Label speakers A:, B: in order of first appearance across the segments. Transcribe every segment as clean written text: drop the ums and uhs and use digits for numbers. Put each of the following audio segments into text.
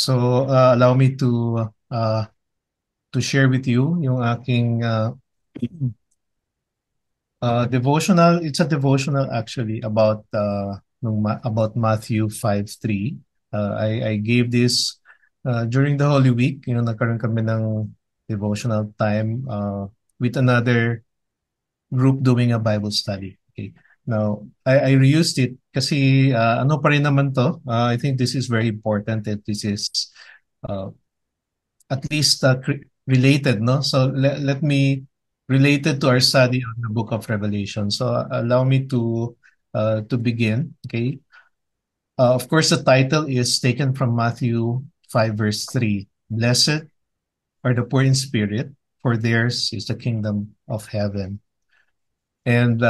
A: Allow me to share with you yung aking devotional. It's a devotional actually about Matthew 5:3. I gave this during the Holy Week. Nagkaroon kami ng devotional time with another group doing a Bible study. Okay. Now, I reused it kasi ano pa rin naman to. I think this is very important that this is uh, at least related, no? So let me relate it to our study on the book of Revelation. Allow me to begin. Okay. Of course, the title is taken from Matthew 5 verse 3. Blessed are the poor in spirit, for theirs is the kingdom of heaven. And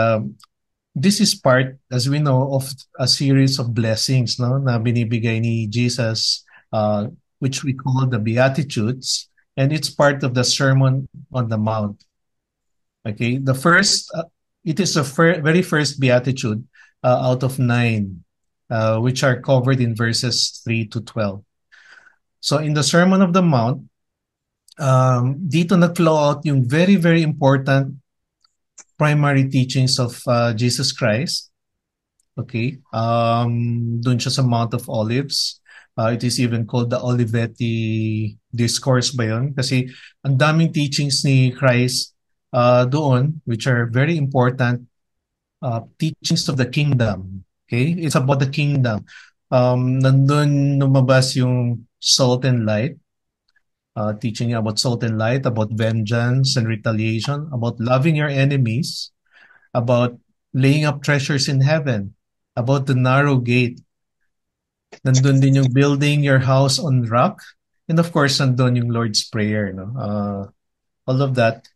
A: this is part, as we know, of a series of blessings, no, na binibigay ni Jesus, which we call the Beatitudes, and it's part of the Sermon on the Mount. Okay, it is the very first Beatitude out of nine, which are covered in verses 3 to 12. So in the Sermon of the Mount, dito nag-flow out yung very, very important primary teachings of Jesus Christ. Okay. Doon siya sa Mount of Olives. It is even called the Olivetti Discourse ba yun? Kasi ang daming teachings ni Christ doon, which are very important teachings of the kingdom. Okay? It's about the kingdom. Nandun lumabas yung salt and light, teaching about salt and light, about vengeance and retaliation, about loving your enemies, about laying up treasures in heaven, about the narrow gate. Nandun din yung building your house on rock. And of course, nandun yung Lord's Prayer. No? All of that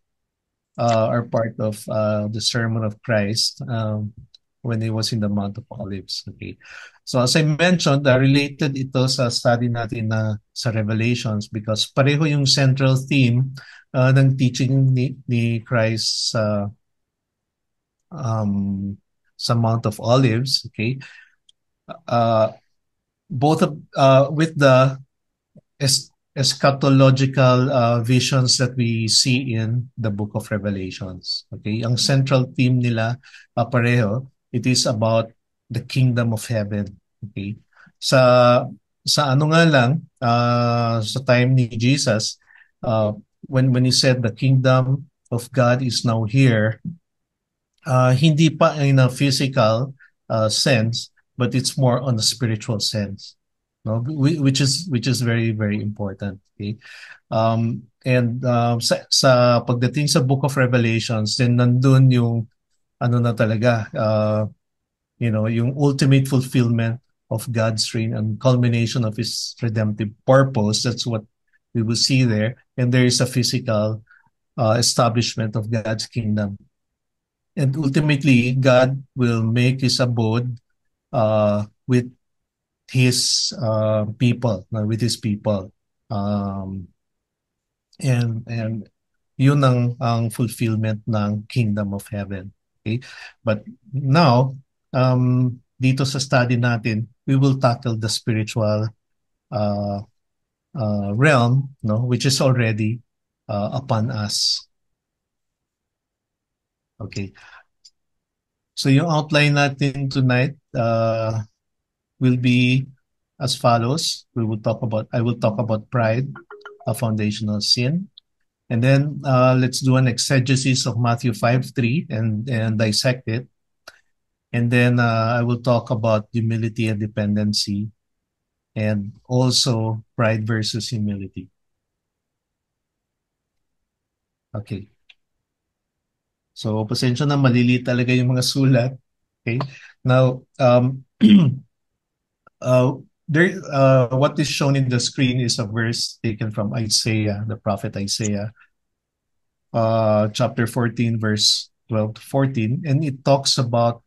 A: are part of the Sermon of Christ when he was in the Mount of Olives. Okay. So as I mentioned, related ito sa study natin na sa Revelations because pareho yung central theme ng teaching ni Christ sa Mount of Olives. Okay. Uh, both with the eschatological visions that we see in the book of Revelations. Okay, ang central theme nila pareho, it is about the kingdom of heaven. Okay, sa ano nga lang sa time ni Jesus, when he said the kingdom of God is now here, hindi pa in a physical sense, but it's more on a spiritual sense, no? Which is very very important. Okay, and sa pagdating sa Book of Revelations, then nandun yung ano na talaga, yung ultimate fulfillment of God's reign and culmination of His redemptive purpose. That's what we will see there, and there is a physical establishment of God's kingdom. And ultimately, God will make His abode with with His people. And yun ang fulfillment ng kingdom of heaven. Okay? But now, dito sa study natin, we will tackle the spiritual uh, realm, no, which is already upon us. Okay. So yung outline natin tonight will be as follows. I will talk about pride, a foundational sin. And then let's do an exegesis of Matthew 5:3 and dissect it. And then I will talk about humility and dependency and also pride versus humility. Okay. So, pasensya na, maliliit talaga yung mga sulat. Okay. Now, uh, what is shown in the screen is a verse taken from Isaiah, the prophet Isaiah, chapter 14, verse 12 to 14. And it talks about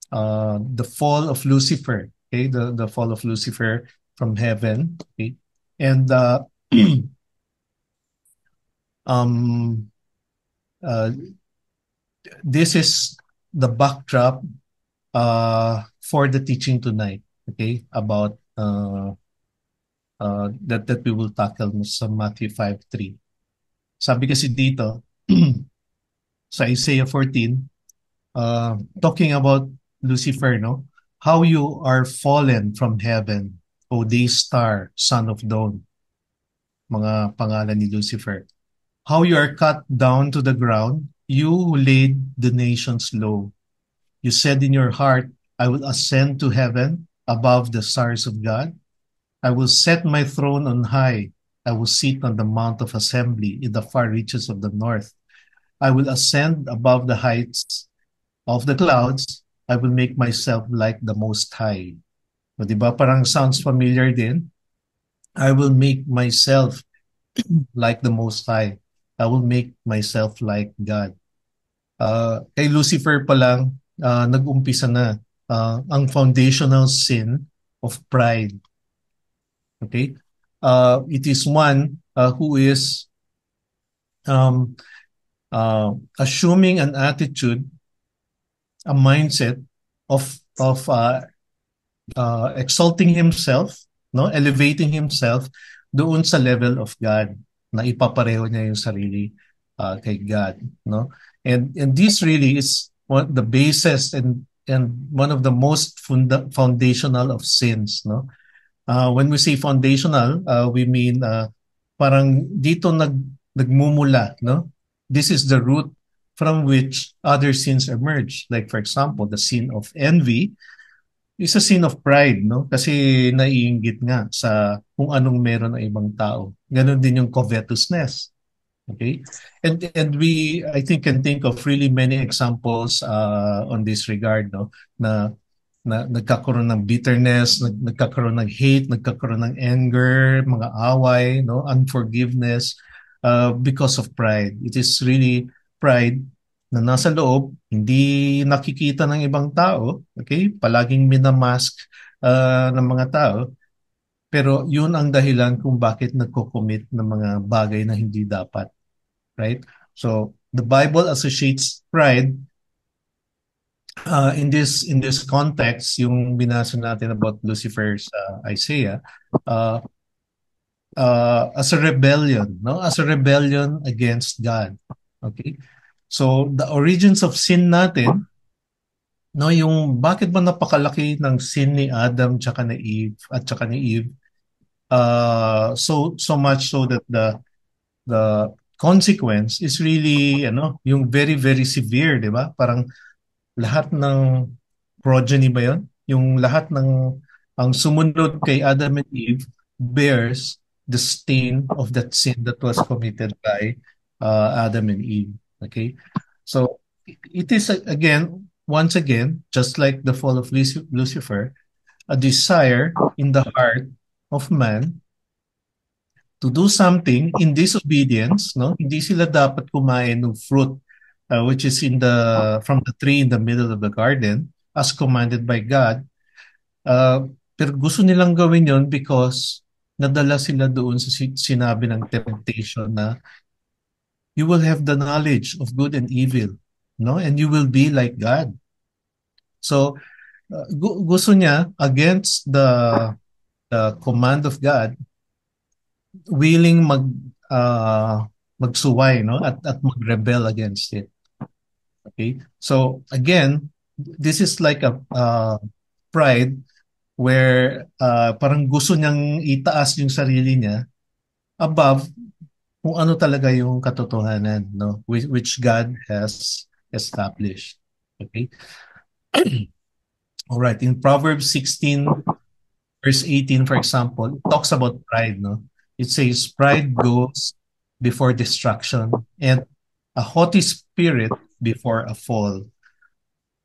A: the fall of Lucifer, okay, the fall of Lucifer from heaven, okay, and um, uh, this is the backdrop for the teaching tonight, okay, about that we will tackle sa Matthew 5:3. Sabi kasi dito sa Isaiah 14, talking about Lucifer, no? How you are fallen from heaven, O day star, son of dawn, mga pangalan ni Lucifer. How you are cut down to the ground, you who laid the nations low. You said in your heart, I will ascend to heaven above the stars of God. I will set my throne on high. I will sit on the mount of assembly in the far reaches of the north. I will ascend above the heights of the clouds. I will make myself like the Most High. O, di ba? Parang sounds familiar din. I will make myself like the Most High. I will make myself like God. Kay Lucifer pa lang, nag-umpisa na ang foundational sin of pride. Okay? It is one who is um, assuming an attitude, a mindset of exalting himself, no, elevating himself doon sa level of God, na ipapareho niya yung sarili kay God, no. And this really is what the basis and one of the most foundational of sins, no. When we say foundational, we mean parang dito nagmumula, no. This is the root from which other sins emerge. Like for example, the sin of envy is a sin of pride, no? Kasi naiinggit nga sa kung anong meron ng ibang tao. Ganon din yung covetousness. Okay? And we, I think, can think of really many examples on this regard, no? Na nagkakaroon ng bitterness, nagkakaroon ng hate, nagkakaroon ng anger, mga away, no, unforgiveness, because of pride. It is really pride na nasa loob, hindi nakikita ng ibang tao, okay? Palaging minamask ng mga tao, pero yun ang dahilan kung bakit nagko-commit ng mga bagay na hindi dapat, right? So the Bible associates pride in this context, yung binasa natin about Lucifer's Isaiah, uh, as a rebellion, no? As a rebellion against God. Okay? So the origins of sin natin, no, yung bakit ba napakalaki ng sin ni Adam tsaka ni Eve, so much so that the consequence is really yung very very severe, 'di ba? Parang lahat ng progeny ba yon? Yung lahat ng ang sumunod kay Adam and Eve bears the stain of that sin that was committed by Adam and Eve. Okay? So it is again, once again, just like the fall of Lucifer, a desire in the heart of man to do something in disobedience, no? Hindi sila dapat kumain ng fruit which is from the tree in the middle of the garden as commanded by God. Pero gusto nilang gawin yon because nadala sila doon sa sinabi ng temptation na you will have the knowledge of good and evil, no? And you will be like God. So gusto niya against the command of God, willing magsuway, no, at magrebel against it. Okay, so again, this is like a pride where parang gusto niyang itaas yung sarili niya above kung ano talaga yung katotohanan, no, which God has established. Okay. All right, in Proverbs 16 verse 18, for example, it talks about pride, no? It says, pride goes before destruction and a haughty spirit before a fall.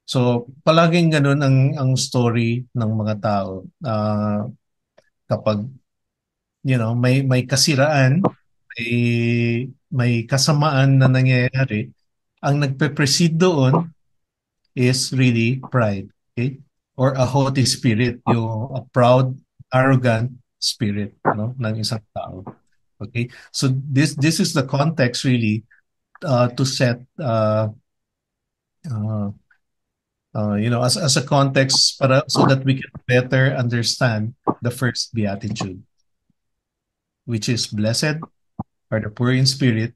A: So, palaging ganun ang story ng mga tao. Kapag, may kasiraan, may kasamaan na nangyayari, ang nagpe-precede doon is really pride. Okay? Or a haughty spirit, yung a proud, arrogant spirit, no, ng isang tao. Okay? So this is the context really to set as a context para so that we can better understand the first beatitude. which is blessed are the poor in spirit,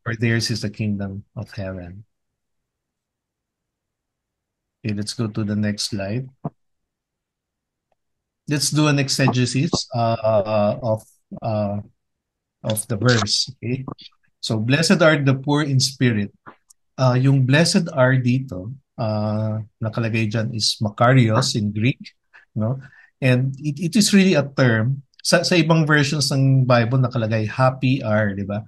A: for theirs is the kingdom of heaven. Okay, let's go to the next slide. Let's do an exegesis uh, of the verse. Okay, so blessed are the poor in spirit. Yung blessed are dito, nakalagay dyan is Makarios in Greek, no? And it is really a term. Sa ibang versions ng Bible nakalagay happy are, di ba?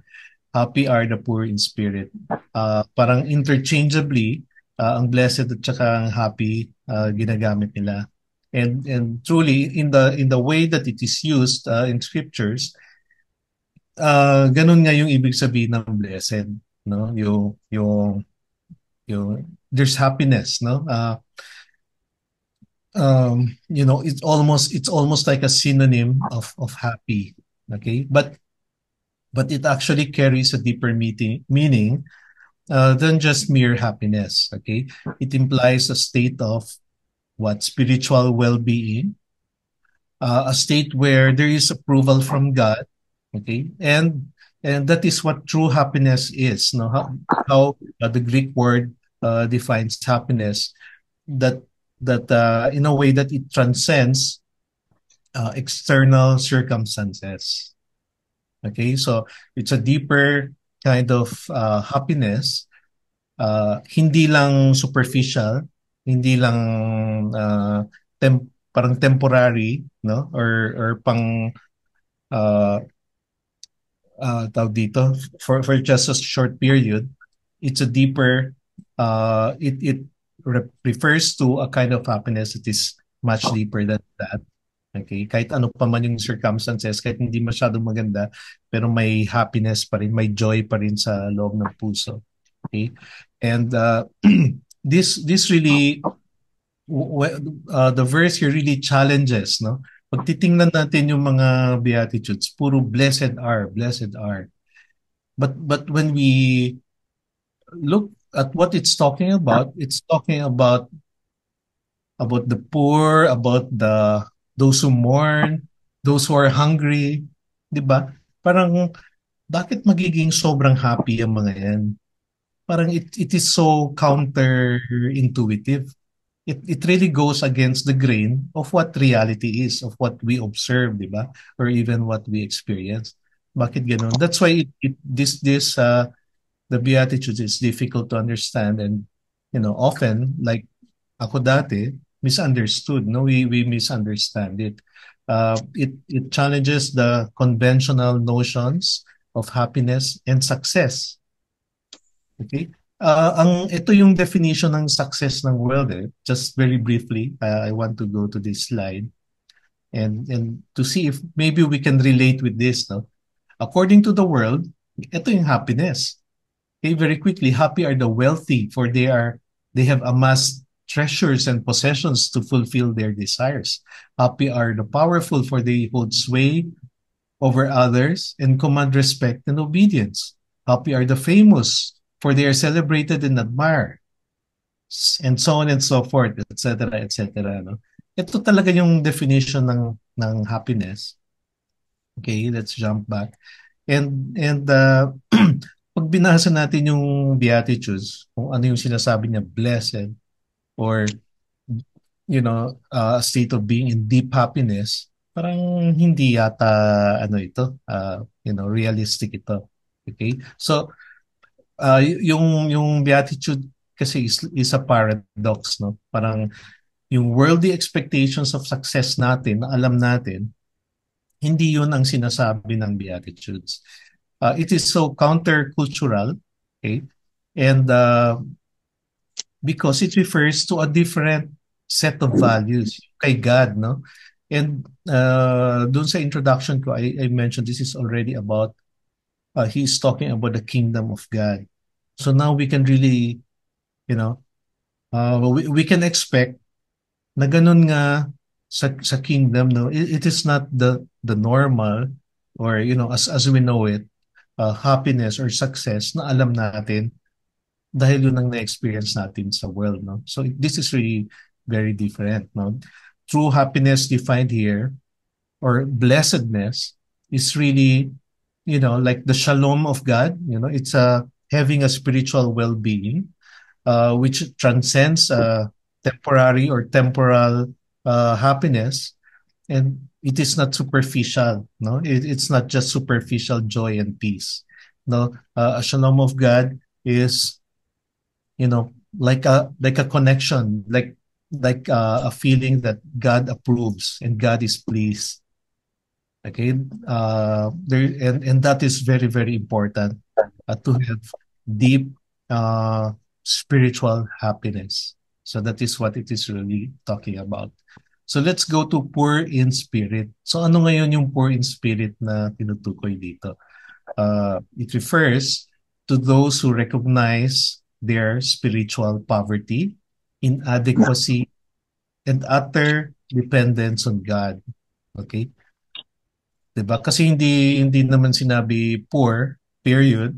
A: Happy are the poor in spirit. Parang interchangeably, ang blessed at saka ang happy ginagamit nila. And truly in the way that it is used in scriptures, ganun nga yung ibig sabihin ng blessed, no? Yung there's happiness, no? It's almost like a synonym of happy. Okay, but it actually carries a deeper meaning than just mere happiness. Okay, it implies a state of what spiritual well-being, a state where there is approval from God. Okay, and that is what true happiness is. No, how the Greek word defines happiness, that in a way that it transcends external circumstances. Okay, so it's a deeper kind of happiness, hindi lang superficial, hindi lang parang temporary, no? Or pang uh, tawag dito, for just a short period. It's a deeper, it refers to a kind of happiness that is much deeper than that. Okay, kahit ano pa man yung circumstances, kahit hindi masyadong maganda, pero may happiness pa rin, may joy pa rin sa loob ng puso. Okay? And this really the verse here really challenges, no? Pag titingnan natin yung mga beatitudes, puro blessed are, blessed are. But when we look at what it's talking about the poor, about those who mourn, those who are hungry, 'di ba? Parang bakit magiging sobrang happy ang mga 'yan? Parang it is so counterintuitive. It really goes against the grain of what reality is, of what we observe, 'di ba? Or even what we experience. Bakit ganoon? That's why this the beatitudes is difficult to understand, and often, like ako dati, misunderstood. No, we misunderstand it. It challenges the conventional notions of happiness and success. Okay? Ito yung definition ng success ng world. Just very briefly, I want to go to this slide and to see if maybe we can relate with this. No? According to the world, ito yung happiness. Okay, very quickly, happy are the wealthy, for they have amassed treasures and possessions to fulfill their desires. Happy are the powerful, for they hold sway over others and command respect and obedience. Happy are the famous, for they are celebrated and admired. And so on and so forth, etc., etc. No? Ito talaga yung definition ng happiness. Okay, let's jump back. And pag binasa natin yung Beatitudes, kung ano yung sinasabi niya, blessed, or a state of being in deep happiness, parang hindi yata realistic ito. Okay? So yung beatitude kasi is a paradox, no? Parang yung worldly expectations of success natin, na alam natin, hindi yun ang sinasabi ng beatitudes. It is so countercultural, okay? And because it refers to a different set of values kay God, no? And dun sa introduction ko, I mentioned this is already about, he's talking about the kingdom of God. So now we can really, we can expect na ganun nga sa kingdom, no? It is not the normal, or as we know it, happiness or success na alam natin dahil yun ang na-experience natin sa world, no? So this is really very different, no? True happiness defined here, or blessedness, is really, like the shalom of God. It's having a spiritual well-being, which transcends temporary or temporal happiness, and it is not superficial. No, it's not just superficial joy and peace. No, a shalom of God is, like a connection, like a feeling that God approves and God is pleased. Okay, and that is very, very important, to have deep uh, spiritual happiness. So that is what it is really talking about. So let's go to poor in spirit. So ano ngayon yung poor in spirit na tinutukoy dito? It refers to those who recognize their spiritual poverty, inadequacy, and utter dependence on God. Okay? 'Di ba? Kasi hindi naman sinabi poor, period.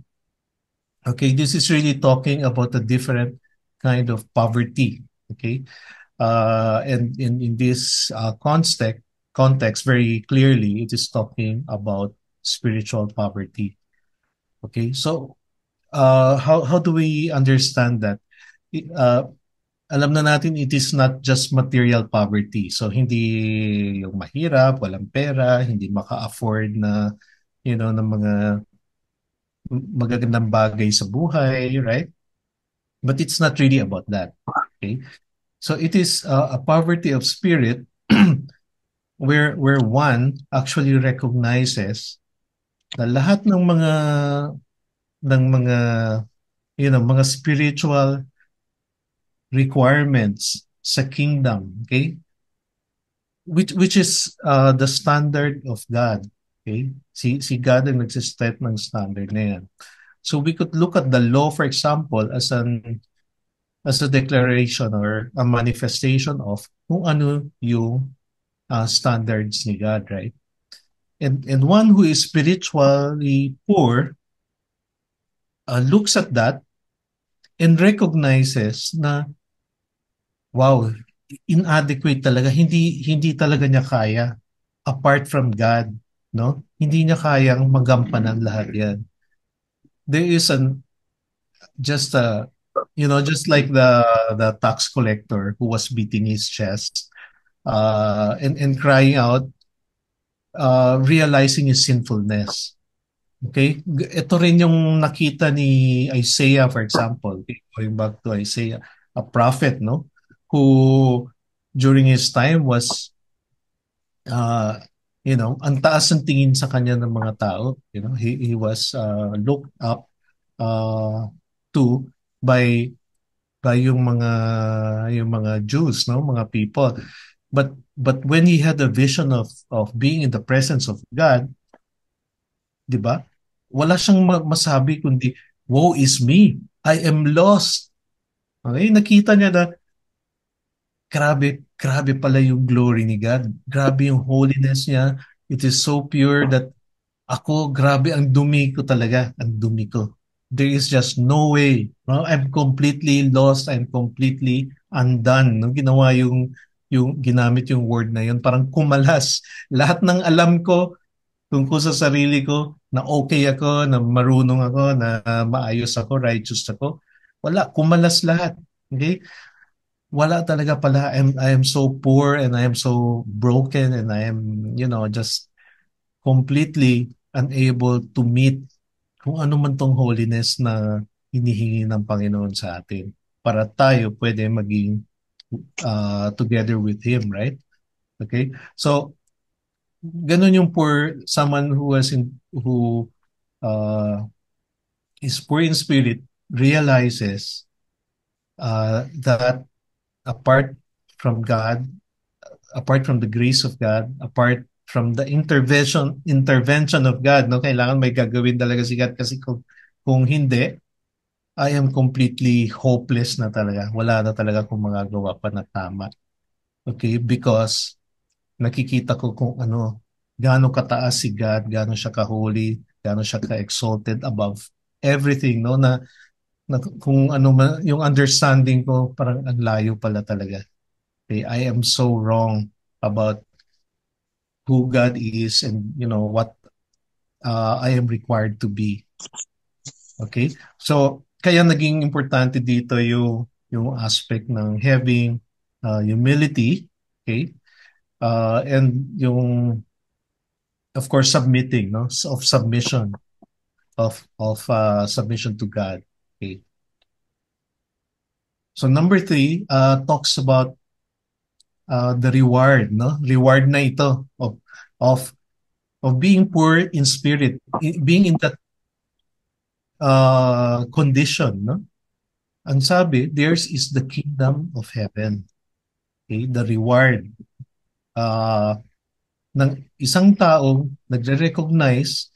A: Okay, this is really talking about a different kind of poverty. Okay? And in this context, very clearly, it is talking about spiritual poverty. Okay, so how do we understand that? Uh, Alam na natin it is not just material poverty. So hindi yung mahirap, walang pera, hindi maka-afford na ng mga magagandang bagay sa buhay, right? But it's not really about that. Okay? So it is a poverty of spirit where one actually recognizes na lahat ng mga mga spiritual requirements sa kingdom, okay? Which is the standard of God, okay? Si God ang nagsiset ng standard na yan. So we could look at the law, for example, as a declaration or a manifestation of kung ano yung standards ni God, right? And one who is spiritually poor looks at that and recognizes na, wow, inadequate talaga. Hindi talaga niya kaya apart from God, no? Hindi niya kayang magampanan lahat 'yan. There is just like the tax collector who was beating his chest and crying out, realizing his sinfulness. Okay? Ito rin yung nakita ni Isaiah, for example. Okay? Going back to Isaiah, a prophet, no? Who during his time was, ang taas ng tingin sa kanya ng mga tao. He was looked up to by yung mga Jews, no? Mga people. But when he had a vision of being in the presence of God, 'di ba? Wala siyang masabi kundi, woe is me. I am lost. Okay, nakita niya na grabe, grabe pala yung glory ni God. Grabe yung holiness niya. It is so pure that ako, grabe ang dumi ko talaga. Ang dumi ko. There is just no way. No? I'm completely lost. I'm completely undone. Nung ginawa yung ginamit yung word na yun, parang kumalas. Lahat ng alam ko tungkol sa sarili ko, na okay ako, na marunong ako, na maayos ako, righteous ako. Wala, kumalas lahat. Okay? Wala talaga pala. I am so poor and I am so broken and I am, just completely unable to meet kung ano man tong holiness na hinihingi ng Panginoon sa atin para tayo pwede maging together with Him, right? Okay? So, ganun yung poor, someone who uh, is poor in spirit realizes that apart from God, apart from the grace of God, apart from the intervention of God, no, kailangan may gagawin talaga si God kasi kung hindi, I am completely hopeless na talaga. Wala na talaga akong magagawa pa na tama. Okay? Because nakikita ko kung gaano kataas si God, gaano siya ka-holy, gaano siya ka-exalted above everything, no? Na kung ano man, yung understanding ko, parang ang layo pala talaga. Okay? I am so wrong about who God is and what I am required to be. Okay? So, kaya naging importante dito yung aspect ng having humility, okay? And yung, of course, submitting, no? Of submission, of submission to God. Okay? So, number three, talks about the reward, no? Reward na ito of of being poor in spirit, being in that condition, no? Ang sabi, theirs is the kingdom of heaven. Okay? The reward uh, ng isang tao nagre-recognize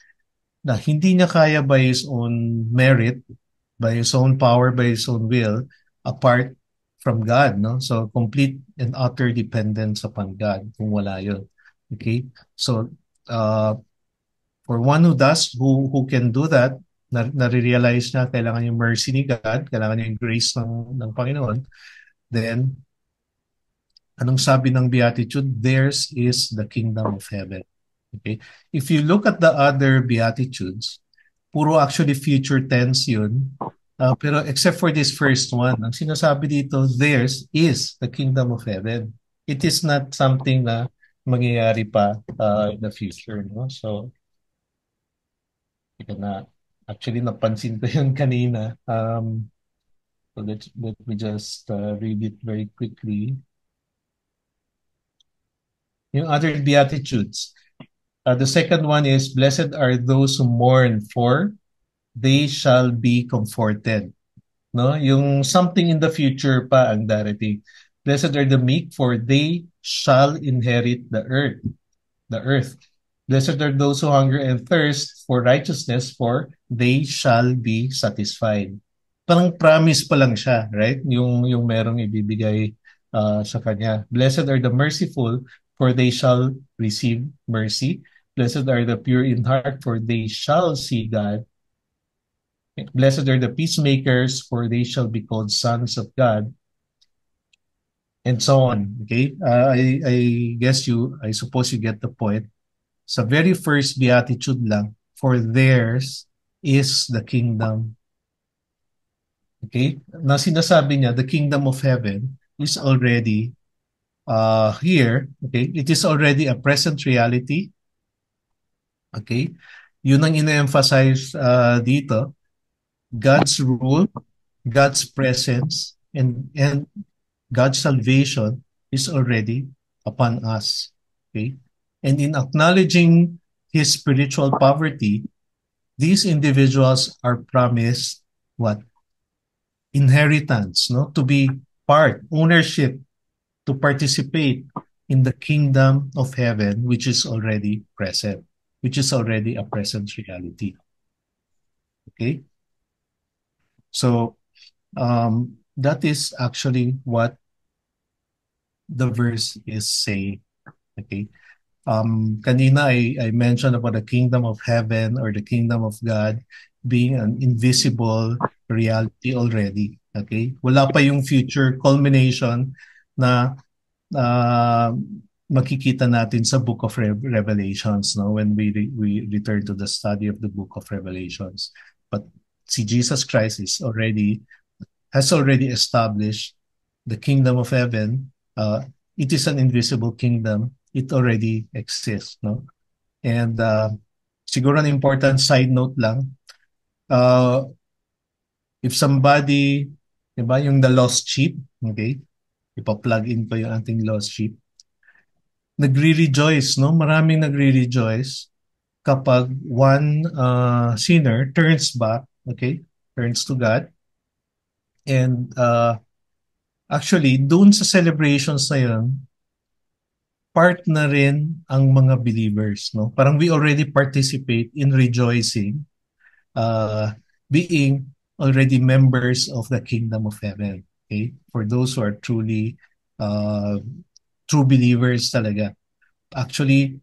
A: na hindi niya kaya by his own merit, by his own power, by his own will, apart from God, no? So, complete and utter dependence upon God kung wala yun. Okay? So, uh, for one who does, who can do that, nare-realize niya kailangan yung mercy ni God, kailangan yung grace ng Panginoon, then anong sabi ng Beatitude? Theirs is the kingdom of heaven. Okay? If you look at the other Beatitudes, puro actually future tense yun. Pero except for this first one, ang sinasabi dito, theirs is the kingdom of heaven. It is not something na mangyayari pa in the future. No? So, ito na. Actually, napansin ko yun kanina. So let me just read it very quickly. Yung other Beatitudes. The second one is, blessed are those who mourn, for they shall be comforted. No? Yung something in the future pa ang darating. Blessed are the meek, for they shall inherit the earth. The earth. Blessed are those who hunger and thirst for righteousness, for they shall be satisfied. Parang promise pa lang siya, right? Yung merong ibibigay sa kanya. Blessed are the merciful, for they shall receive mercy. Blessed are the pure in heart, for they shall see God. Blessed are the peacemakers, for they shall be called sons of God. And so on. Okay? I guess I suppose you get the point. Sa very first beatitude lang, for theirs is the kingdom. Okay? Na sinasabi niya, the kingdom of heaven is already here. Okay? It is already a present reality. Okay? Yun ang ina-emphasize dito. God's rule, God's presence, and God's salvation is already upon us. Okay? And in acknowledging his spiritual poverty, these individuals are promised what? Inheritance, no? To be part, ownership, to participate in the kingdom of heaven, which is already present, which is already a present reality. Okay? So, that is actually what the verse is saying. Okay? Kanina I mentioned about the kingdom of heaven or the kingdom of God being an invisible reality already. Okay? Wala pa yung future culmination na makikita natin sa Book of Revelations, no, when we return to the study of the Book of Revelations. But si Jesus Christ has already established the kingdom of heaven. It is an invisible kingdom. It already exists, no? And siguro an important side note lang, if somebody, diba, yung the lost sheep, okay? Ipa-plug in ko yung ating lost sheep. Nagre-rejoice, no? Maraming nagre-rejoice kapag one sinner turns back, okay? Turns to God. And actually, doon sa celebrations na yun, part na rin ang mga believers, no? Parang we already participate in rejoicing, being already members of the kingdom of heaven. Okay? For those who are truly true believers talaga. Actually,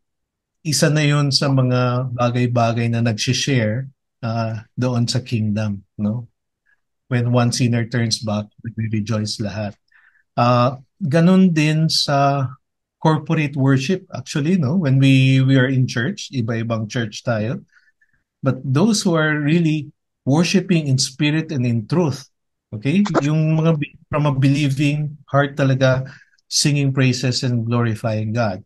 A: isa na yun sa mga bagay-bagay na nag-share doon sa kingdom, no? When one sinner turns back, we rejoice lahat. Ganun din sa corporate worship actually, no? When we are in church, iba-ibang church tayo. but those who are really worshiping in spirit and in truth. Okay? Yung from a believing heart talaga, singing praises and glorifying God.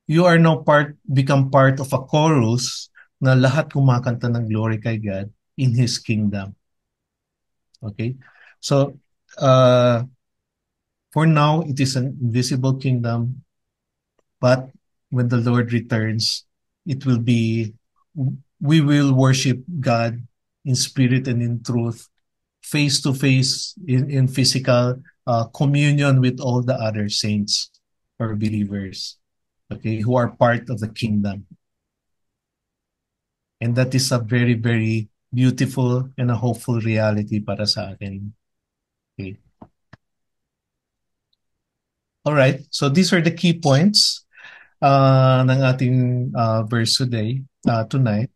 A: You are now become part of a chorus na lahat kumakanta ng glory kay God in His kingdom. Okay? So, uh, for now, it is an invisible kingdom, but when the Lord returns, it will be, we will worship God in spirit and in truth, face to face in physical communion with all the other saints or believers, okay, who are part of the kingdom. And that is a very, very beautiful and a hopeful reality para sa akin. Okay. All right. So these are the key points ng ating verse today, tonight.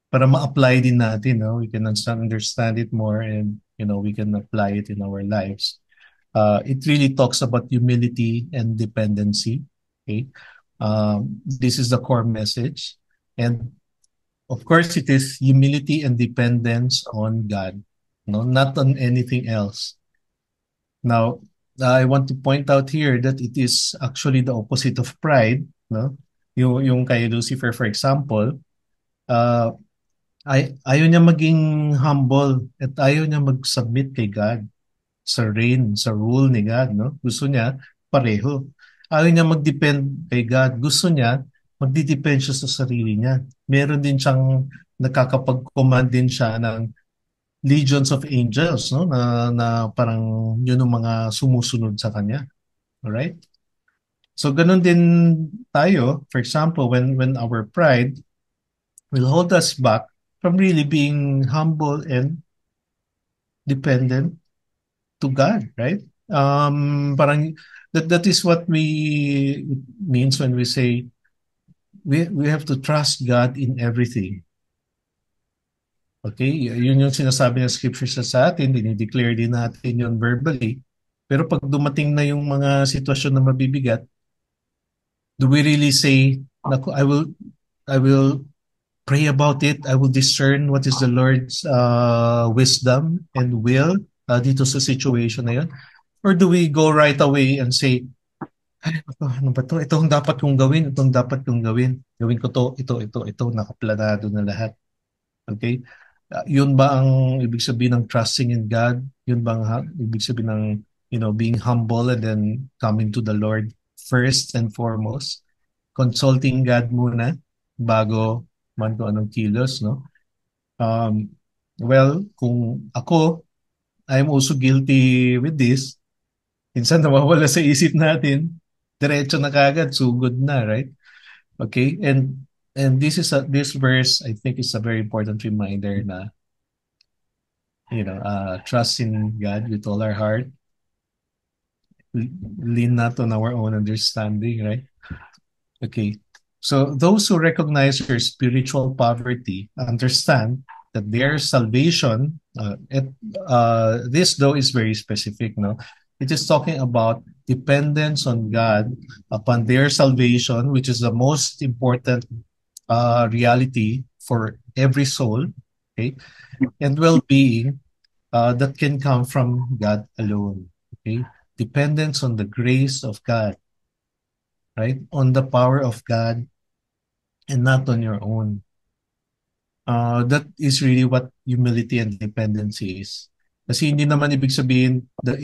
A: Para ma-apply din natin, no? We can understand it more and, we can apply it in our lives. It really talks about humility and dependency. Okay. This is the core message. And of course, it is humility and dependence on God, no, not on anything else. Now, I want to point out here that it is actually the opposite of pride, no? Yung kay Lucifer, for example, uh, ayaw niya maging humble at ayaw niya mag-submit kay God sa reign, sa rule ni God, no? Gusto niya pareho. Ayaw niya mag-depend kay God. Gusto niya magdi-depend siya sa sarili niya. Meron din siyang nakakapag-command din siya ng legions of angels, no? Na parang yun ang mga sumusunod sa kanya. All right? So ganun din tayo, for example, when our pride will hold us back from really being humble and dependent to God, right? Parang that is what we it means when we say we have to trust God in everything. Okay? Yun yung sinasabi ng scripture sa atin, dinideclare din natin yun verbally. Pero pag dumating na yung mga sitwasyon na mabibigat, do we really say, Naku, I will pray about it. I will discern what is the Lord's wisdom and will dito sa situation na yun? Or do we go right away and say, ay, ano ba to? Ito ang dapat kong gawin. Ito ang dapat kong gawin. Gawin ko to, ito. Nakaplanado na lahat. Okay? Yun ba ang ibig sabihin ng trusting in God? Yun ba ang ibig sabihin ng, being humble and then coming to the Lord first and foremost? Consulting God muna bago man kung anong kilos, no? Um, well, kung ako, I'm also guilty with this. Minsan nawawala sa isip natin, diretso na kagad, sugod na, right? Okay? And this verse, I think, is a very important reminder na, trust in God with all our heart, lean not on our own understanding, right? Okay. So those who recognize their spiritual poverty understand that their salvation, this though is very specific, no? It is talking about dependence on God upon their salvation, which is the most important reality for every soul, okay? And well-being that can come from God alone, okay? Dependence on the grace of God, right? On the power of God and not on your own. That is really what humility and dependency is. Kasi hindi naman ibig sabihin that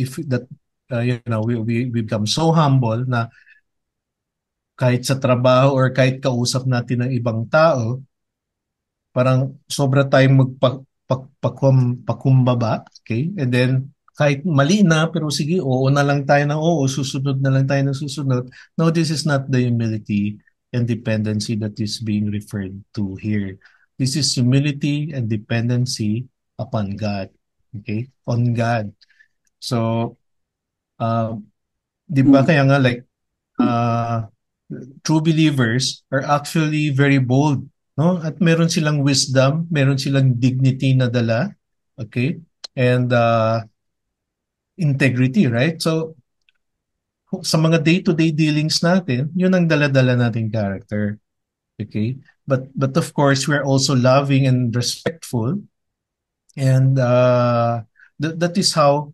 A: we become so humble na kahit sa trabaho or kahit kausap natin ng ibang tao, parang sobra tayong pakumbaba, okay? And then kahit mali na, pero sige, oo na lang tayo ng oo, susunod na lang tayo ng susunod. No, this is not the humility and dependency that is being referred to here. This is humility and dependency upon God. Okay? On God. So, di ba kaya nga like, true believers are actually very bold, no? At meron silang wisdom, meron silang dignity na dala, okay? And integrity, right? So, sa mga day-to-day dealings natin, yun ang dala-dala nating character. Okay? but of course we're also loving and respectful, and that is how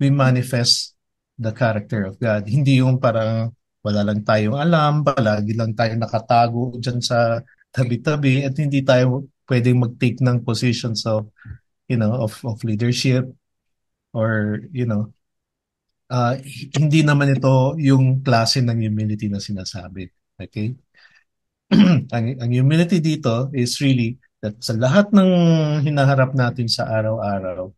A: we manifest the character of God. Hindi yung parang wala lang tayong alam, palagi lang tayo nakatago dyan sa tabi-tabi at hindi tayo pwedeng mag-take ng positions of, of leadership, or, hindi naman ito yung klase ng humility na sinasabi. Okay? ang humility dito is really that sa lahat ng hinaharap natin sa araw-araw,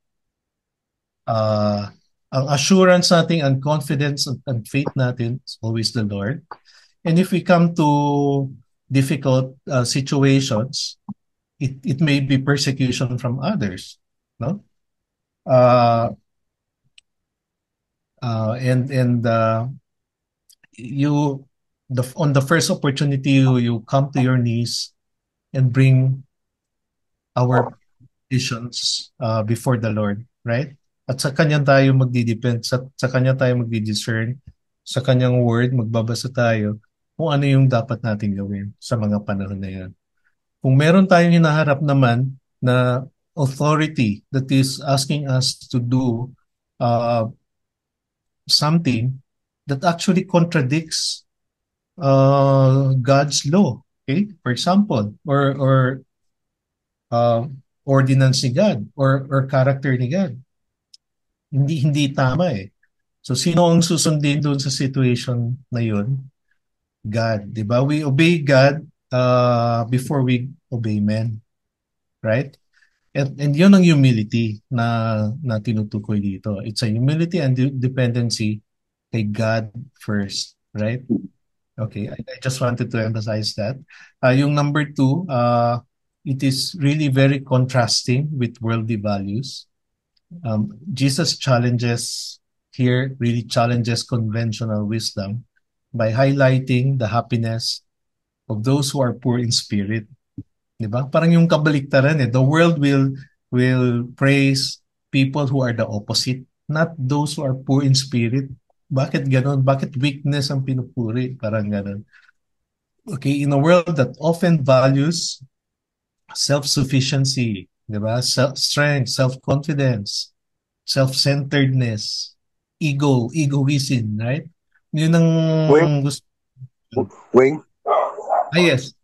A: uh, ang assurance natin, ang confidence and faith natin is always the Lord. And if we come to difficult situations, it may be persecution from others, no? Uh, and you on the first opportunity, you come to your knees and bring our petitions before the Lord, right? At sa Kanya tayo magdidepend, sa Kanya tayo magdidiscern, sa Kanyang word, magbabasa tayo kung ano yung dapat natin gawin sa mga panahon na yan. Kung meron tayong hinaharap naman na authority that is asking us to do uh, something that actually contradicts God's law, okay? For example, or ordinance ni God, or character ni God. Hindi tama eh. So sino ang susundin doon sa situation na yun? God, 'di ba? We obey God before we obey men, right? And 'yun ang humility na tinutukoy dito. It's a humility and dependency kay God first, right? Okay, I just wanted to emphasize that. Yung number two, it is really very contrasting with worldly values. Jesus challenges here, really challenges conventional wisdom by highlighting the happiness of those who are poor in spirit. Diba? Parang yung kabaliktaran eh. The world will praise people who are the opposite, not those who are poor in spirit. Bakit ganon? Bakit weakness ang pinupuri? Parang ganon. Okay, in a world that often values self-sufficiency, diba? Strength, self-confidence, self-centeredness, egoism, right? Yun ang
B: Wing,
A: gusto.
B: Wing,
A: Yes,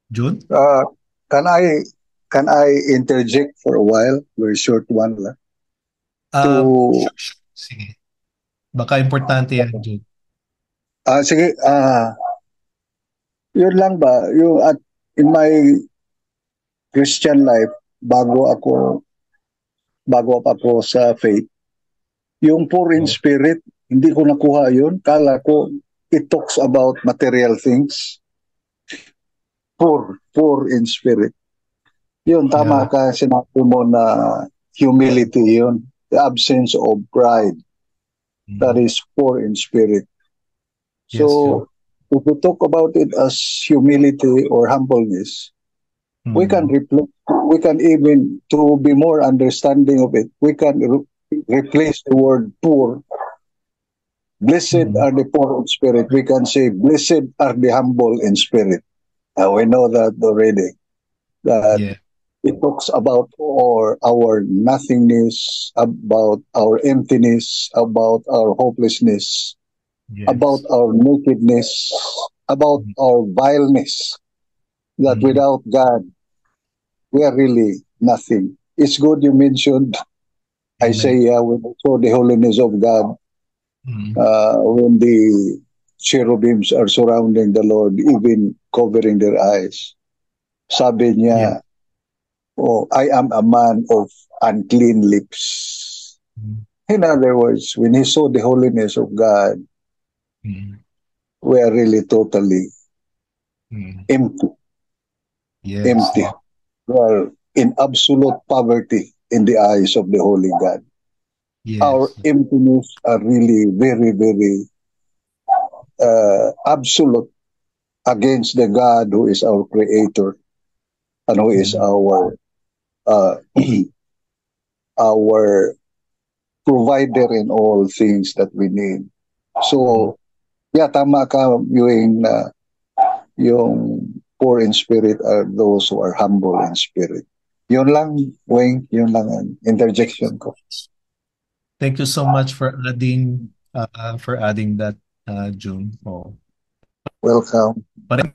A: June?
B: uh, can I interject for a while? Very short one lang. To
A: Sige. Baka importante yan, June.
B: sige, yun lang ba? Yung at in my Christian life, bago ako sa faith, yung poor in
A: Oh.
B: spirit, hindi ko nakuha yun. Kala ko it talks about material things. Poor in spirit. Yun, tama
A: Yeah.
B: ka, sinabi mo na humility yun. The absence of pride. That is poor in spirit.
A: Yes, June.
B: So, if we talk about it as humility or humbleness, we can we can even, to be more understanding of it, we can replace the word poor. Blessed are the poor in spirit. We can say, blessed are the humble in spirit. We know that already. That
A: Yeah.
B: it talks about our nothingness, about our emptiness, about our hopelessness, about
A: Yes.
B: our nakedness, about our vileness, that without God, we are really nothing. It's good you mentioned
A: Amen.
B: Isaiah when they saw the holiness of God, when the cherubims are surrounding the Lord, even covering their eyes. Sabi
A: Yeah.
B: niya, oh, I am a man of unclean lips. In other words, when he saw the holiness of God, we are really totally empty.
A: Yes.
B: Empty. We are in absolute poverty in the eyes of the Holy God. Our
A: Yes.
B: emptiness are really very, very absolute against the God who is our creator and who is uh, our provider in all things that we need. So, yeah, tama ka yung poor in spirit are those who are humble in spirit. Yun lang, Wing, yun lang ang interjection ko.
A: Thank you so much for adding that, June. Oh,
B: Welcome.
A: parang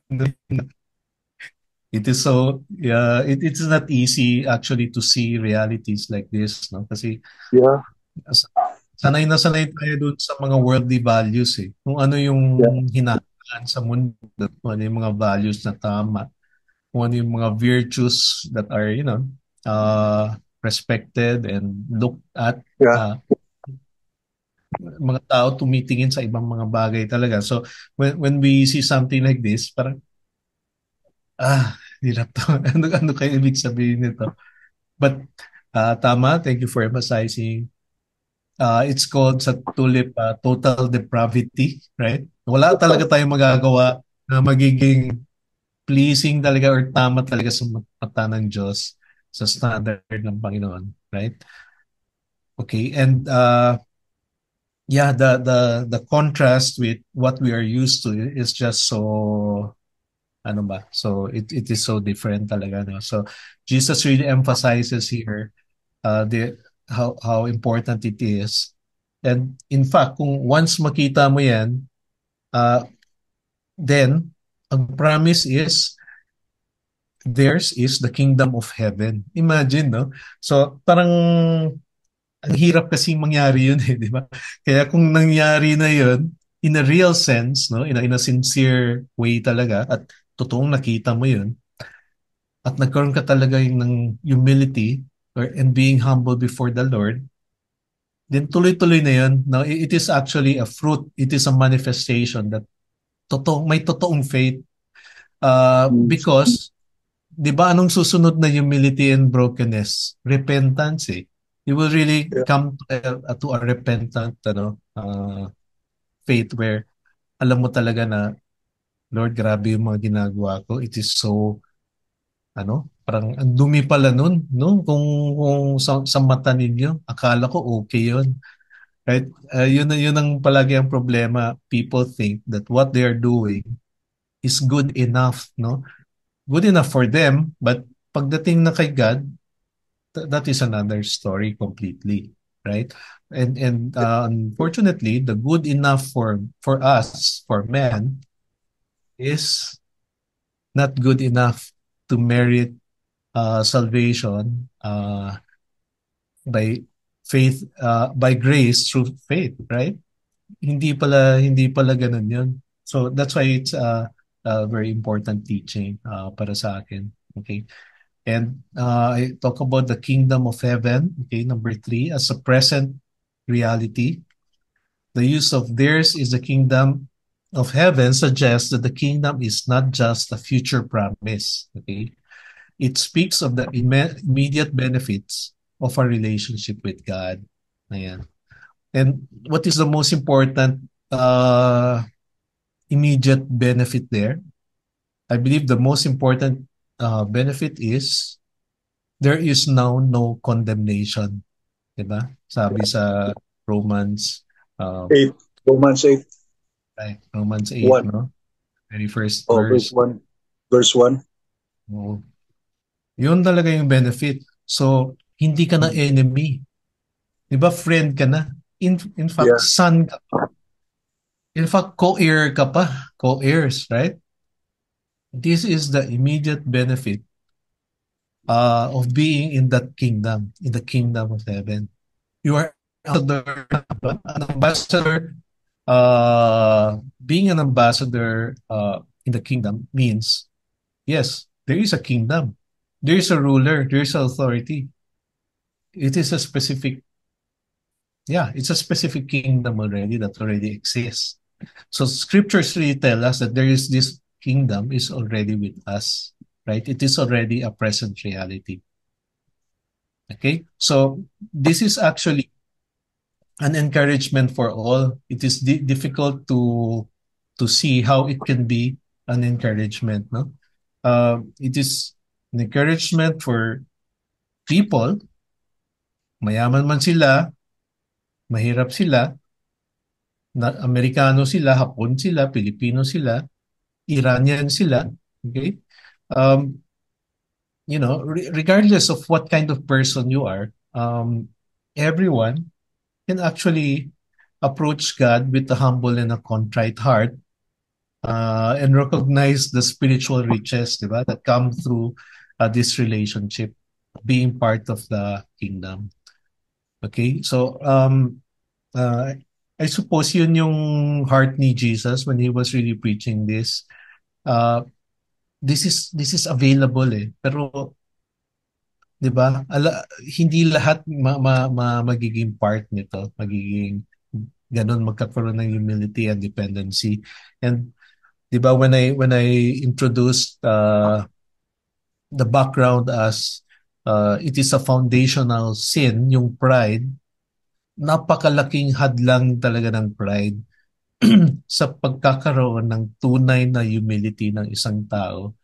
A: it is so yeah, it's not easy actually to see realities like this, no? Kasi
B: Yeah,
A: as- sanay tayo dun sa mga worldly values eh. Kung ano yung
B: yeah,
A: hinahangaan sa mundo, kung ano yung mga values na tama, kung ano yung mga virtues that are, respected and looked at,
B: yeah.
A: uh, mga tao tumitingin sa ibang mga bagay talaga. So when we see something like this, parang hirap to. Ano kayo ibig sabihin nito? But tama, thank you for emphasizing. It's called sa tulip total depravity, right? Wala talaga tayong magagawa na magiging pleasing talaga or tama talaga sa mata ng Diyos sa standard ng Panginoon, right? Okay, and yeah, the contrast with what we are used to is just so ano ba? So it is so different talaga, no? So Jesus really emphasizes here the how important it is. And in fact, kung once makita mo 'yan, uh, then ang promise is theirs is the kingdom of heaven. Imagine, no? So parang ang hirap kasi mangyari yun eh, di ba? Kaya kung nangyari na yun, in a real sense, no, in a sincere way talaga, at totoong nakita mo yun, at nagkaroon ka talaga yung ng humility and being humble before the Lord, then tuloy-tuloy na yun. No, it is actually a fruit. It is a manifestation that may totoong faith.
B: Mm.
A: Because, di ba anong susunod na humility and brokenness? Repentance eh. You will really
B: Yeah.
A: come to a repentant faith where alam mo talaga na, Lord, grabe yung mga ginagawa ko. It is so parang ang dumi pala nun, no? Kung sa mata ninyo, akala ko okay yun. Right? Yun ang palagi ang problema. People think that what they are doing is good enough, no? Good enough for them, but pagdating na kay God, that is another story completely, right? And unfortunately, the good enough for us, for men, is not good enough to merit salvation by faith, by grace through faith, right? Hindi pala ganun yun. So that's why it's a very important teaching para sa akin. Okay. And I talk about the kingdom of heaven, okay, number 3, as a present reality. The use of theirs is the kingdom of heaven suggests that the kingdom is not just a future promise, okay? It speaks of the immediate benefits of our relationship with God. Ayan. And what is the most important immediate benefit there? I believe the most important benefit is there is now no condemnation. Diba? Sabi sa Romans, uh,
B: 8. Romans 8.
A: right, Romans 8,
B: 1.
A: no? Very first
B: Oh, verse
A: verse.
B: 1. Verse 1.
A: Oh, yun talaga yung benefit. So, hindi ka na enemy. Diba? Friend ka na. In fact,
B: Yeah.
A: son ka. In fact, co-heir ka pa. Co-heirs, right? This is the immediate benefit of being in that kingdom, in the kingdom of heaven. You are an ambassador. Being an ambassador in the kingdom means, yes, there is a kingdom. There is a ruler. There is authority. It is a specific, it's a specific kingdom already that already exists. So scriptures really tell us that there is this kingdom is already with us, right? It is already a present reality. Okay, so this is actually an encouragement for all. It is difficult to see how it can be an encouragement. No, it is an encouragement for people. Mayaman man sila, mahirap sila, Amerikano sila, Hapon sila, Pilipino sila, Iranian sila, Okay? Um, regardless of what kind of person you are, everyone can actually approach God with a humble and a contrite heart, and recognize the spiritual riches, di ba, that come through this relationship, being part of the kingdom. Okay? So, uh, I suppose yun yung heart ni Jesus when he was really preaching this. Uh, this is available eh. Pero 'di ba? Hindi lahat magiging part nito, magiging ganun magkakaroon ng humility and dependency. And 'di ba when I introduced the background as it is a foundational sin, yung pride, napakalaking hadlang talaga ng pride sa pagkakaroon ng tunay na humility ng isang tao,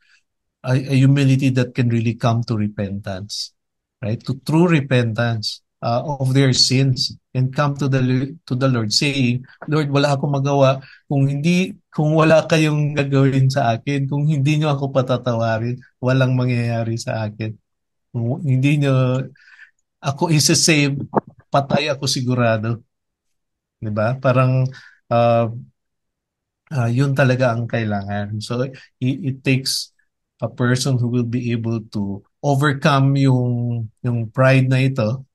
A: a humility that can really come to repentance, right? To true repentance of their sins and come to the Lord saying, Lord, wala akong magawa kung wala kayong gagawin sa akin, kung hindi niyo ako patatawarin, walang mangyayari sa akin. Kung hindi niyo ako isa-save, patay ako sigurado. 'Di ba? Parang uh, yun talaga ang kailangan. So it takes a person who will be able to overcome yung pride na ito.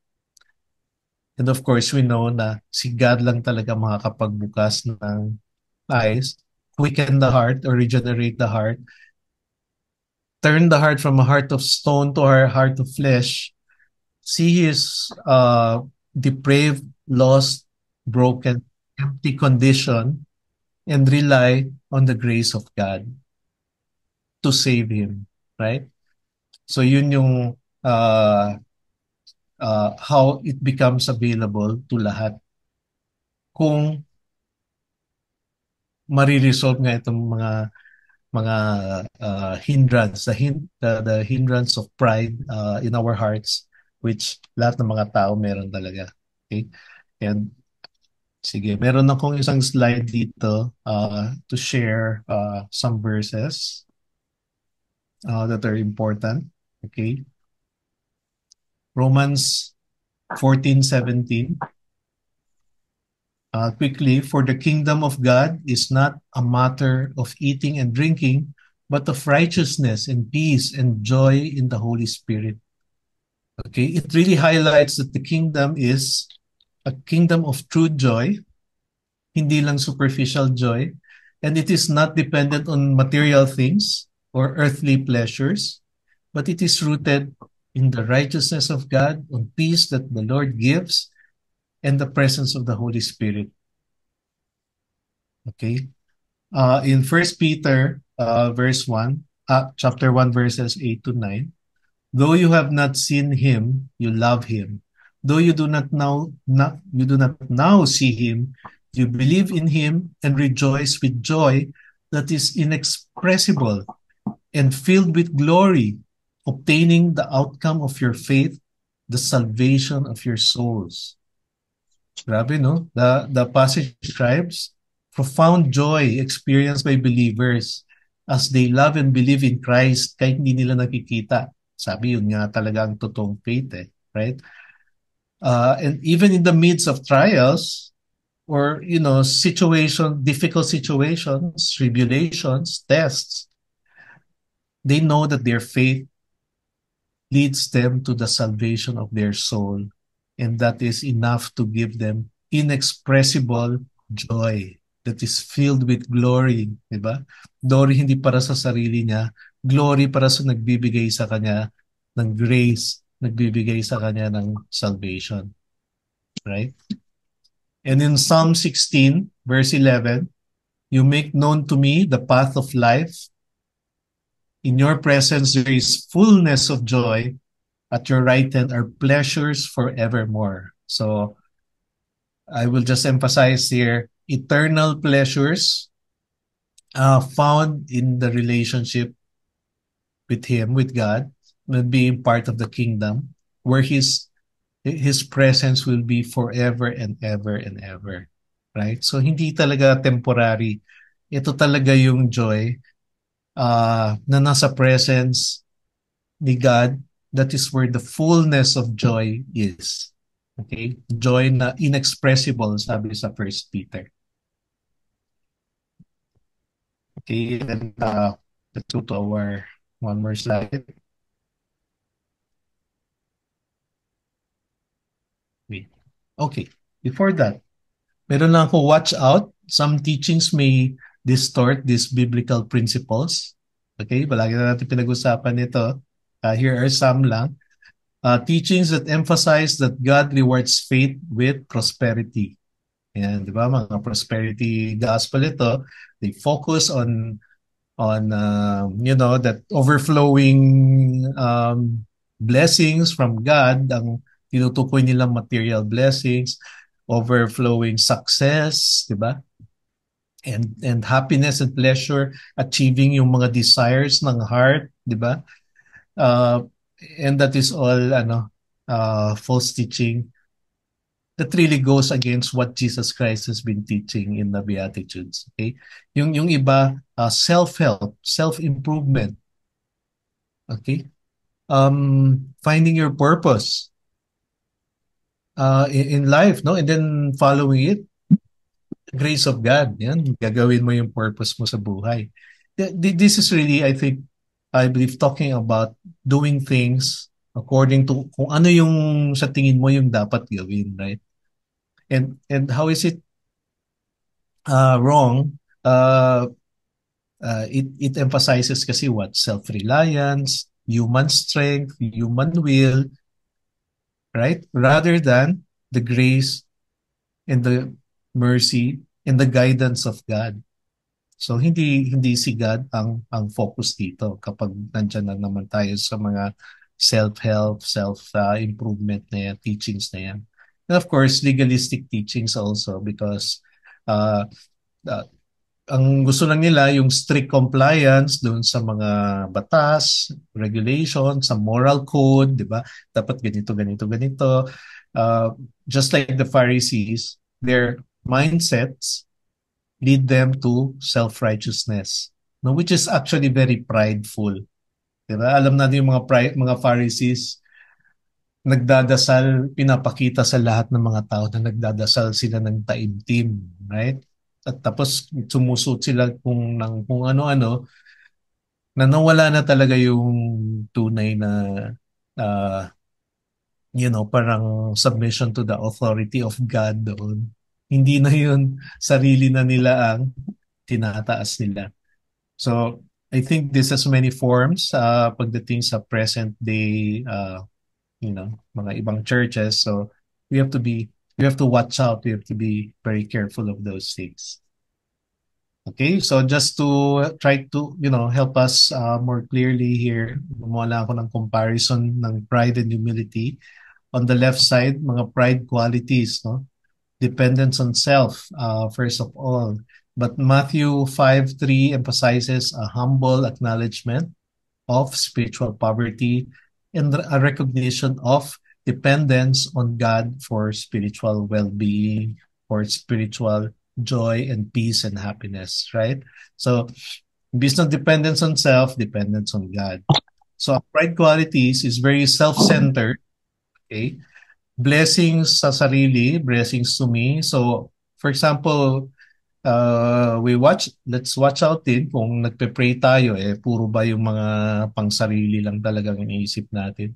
A: And of course, we know na si God lang talaga makakapagbukas ng eyes, quicken the heart or regenerate the heart, turn the heart from a heart of stone to a heart of flesh, see his depraved, lost, broken, empty condition, and rely on the grace of God to save him, right? So yun yung how it becomes available to lahat. Kung mariresolve nga itong mga hindrance, the hindrance of pride in our hearts, which lahat ng mga tao meron talaga. Okay? And sige, meron akong isang slide dito to share some verses that are important. Okay? Romans 14:17. Quickly, for the kingdom of God is not a matter of eating and drinking, but of righteousness and peace and joy in the Holy Spirit. Okay, it really highlights that the kingdom is a kingdom of true joy, hindi lang superficial joy, and it is not dependent on material things or earthly pleasures, but it is rooted in the righteousness of God, on peace that the Lord gives, and the presence of the Holy Spirit. Okay? In First Peter chapter 1, verses 8 to 9, though you have not seen him, you love him. Though you do not now see him, you believe in him and rejoice with joy that is inexpressible and filled with glory, obtaining the outcome of your faith, the salvation of your souls. Grabe, no? The passage describes profound joy experienced by believers as they love and believe in Christ kahit hindi nila nakikita. Sabi, yun nga talaga ang totoong faith eh, right? And even in the midst of trials or, difficult situations, tribulations, tests, they know that their faith leads them to the salvation of their soul. And that is enough to give them inexpressible joy that is filled with glory. Diba? Glory hindi para sa sarili niya, glory para sa nagbibigay sa kanya ng grace, nagbibigay sa kanya ng salvation. Right? And in Psalm 16, verse 11, you make known to me the path of life. In your presence there is fullness of joy. At your right hand are pleasures forevermore. So I will just emphasize here eternal pleasures found in the relationship with him, with God, with being part of the kingdom, where his presence will be forever and ever and ever. Right? So hindi talaga temporary. Ito talaga yung joy na nasa presence ni God, that is where the fullness of joy is. Okay? Joy na inexpressible, sabi sa First Peter. Okay, then let's go to our one more slide. Wait. Okay, before that, meron lang ako watch out. Some teachings may distort these biblical principles. Okay, palagi na natin pinag-usapan ito. Here are some lang. Teachings that emphasize that God rewards faith with prosperity. Yan, di ba? Mga prosperity gospel ito. They focus on that overflowing blessings from God, ang tinutukoy nilang material blessings, overflowing success, di ba? And happiness and pleasure, achieving yung mga desires ng heart, di ba? And that is all false teaching that really goes against what Jesus Christ has been teaching in the Beatitudes. Okay? Yung iba, self-help, self-improvement. Okay? Finding your purpose in life, no? And then following it, grace of God. Yan, gagawin mo yung purpose mo sa buhay. This is really, I believe, talking about doing things according to kung ano yung sa tingin mo yung dapat gawin, right? And how is it wrong? It emphasizes kasi what? Self-reliance, human strength, human will, right? Rather than the grace and the mercy and the guidance of God. So hindi si God ang focus dito kapag nandiyan na naman tayo sa mga self-help, self-improvement na yan, teachings na yan. And of course, legalistic teachings also because uh, uh, ang gusto lang nila yung strict compliance doon sa mga batas, regulation, sa moral code, di ba? Dapat ganito, ganito, ganito. Just like the Pharisees, their mindsets lead them to self-righteousness, no? Which is actually very prideful. Di ba? Alam natin yung mga Pharisees, nagdadasal, pinapakita sa lahat ng mga tao na nagdadasal sila ng taimtim, right? At tapos sumusot sila kung ano-ano, na nawala na talaga yung tunay na uh, parang submission to the authority of God doon. Hindi na yun sarili na nila ang tinataas nila. So, I think this has many forms pagdating sa present day mga ibang churches. So we have to watch out. We have to be very careful of those things. Okay, so just to try to, help us more clearly here, gumawa lang ako ng comparison ng pride and humility. On the left side, mga pride qualities, no? Dependence on self, first of all. But Matthew 5:3 emphasizes a humble acknowledgement of spiritual poverty and a recognition of dependence on God for spiritual well-being, for spiritual joy and peace and happiness, right? So, based on dependence on self, dependence on God. So, pride qualities is very self-centered, okay? Blessings sa sarili, blessings to me. So, for example, let's watch out din kung nagpe-pray tayo, puro ba yung mga pangsarili lang talagang iniisip natin.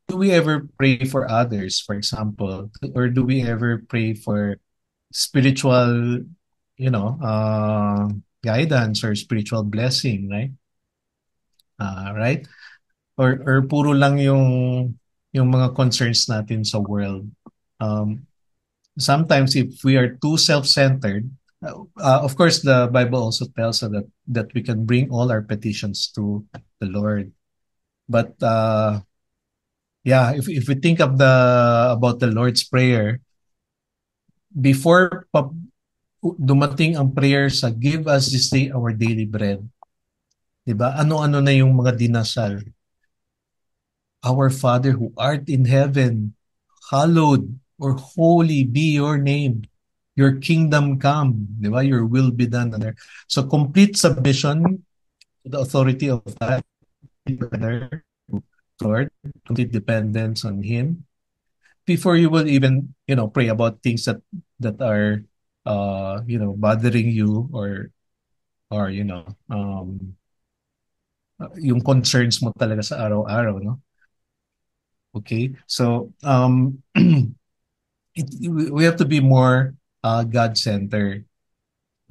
A: Do we ever pray for others, for example? Or do we ever pray for spiritual, guidance or spiritual blessing, right? Right? Or puro lang yung mga concerns natin sa world. Sometimes if we are too self-centered, of course, the Bible also tells us that we can bring all our petitions to the Lord. But if we think about the Lord's Prayer, before dumating ang prayer sa give us this day our daily bread, diba? Ano-ano na yung mga dinasal? Our Father who art in heaven, hallowed or holy be your name. Your kingdom come, di ba? Your will be done on earth. So complete submission, the authority of God, Lord, complete dependence on Him before you will even, pray about things that are, bothering you, or yung concerns mo talaga sa araw-araw, no? Okay, so we have to be more God-centered.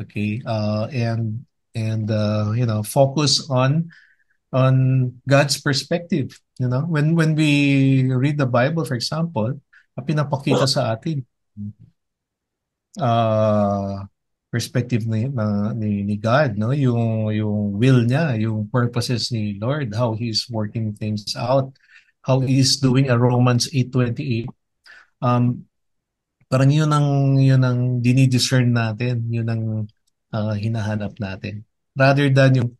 A: Okay, and focus on God's perspective. When we read the Bible, for example, pinapakita sa atin uh, perspective ni God, no? Yung will niya, yung purposes ni Lord, how He's working things out, how He's doing a Romans 8:28. Parang yun ang dinidiscern natin, yun ang hinahanap natin. Rather than yung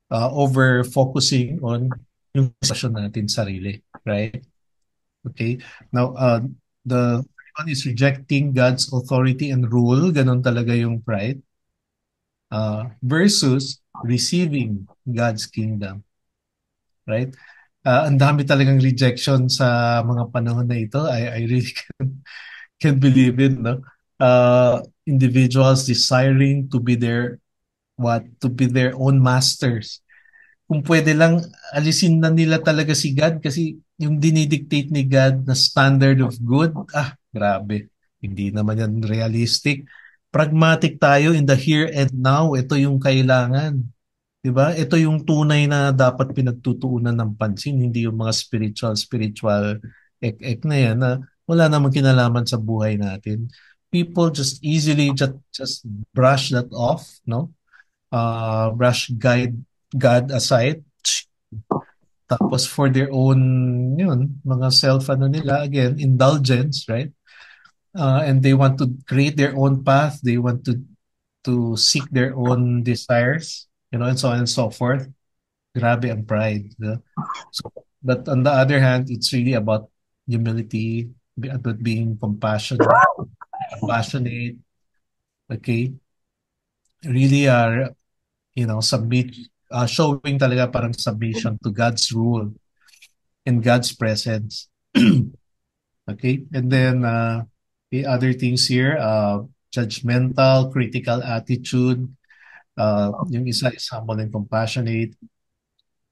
A: over focusing on yung sitwasyon natin sarili, right? Okay. Now, the third one is rejecting God's authority and rule. Ganon talaga yung pride. Versus receiving God's kingdom. Right? Ang dami talagang rejection sa mga panahon na ito. I really can't believe it, no? Individuals desiring to be their own masters. Kung pwede lang, alisin na nila talaga si God kasi yung dinidictate ni God na standard of good, grabe. Hindi naman yan realistic. Pragmatic tayo in the here and now. Ito yung kailangan. 'Di ba? Ito yung tunay na dapat pinagtutuunan ng pansin, hindi yung mga spiritual ek na yan na wala namang kinalaman sa buhay natin. People just easily just brush that off, no? Brush God aside. Tapos for their own, mga nila, again, indulgence, right? And they want to create their own path. They want to seek their own desires, and so on and so forth. Grabe ang pride. So, but on the other hand, it's really about humility, about being compassionate, okay? Really are, submit, showing talaga parang submission to God's rule and God's presence. Okay? And then, the other things here, judgmental, critical attitude, yung isa is humble and compassionate.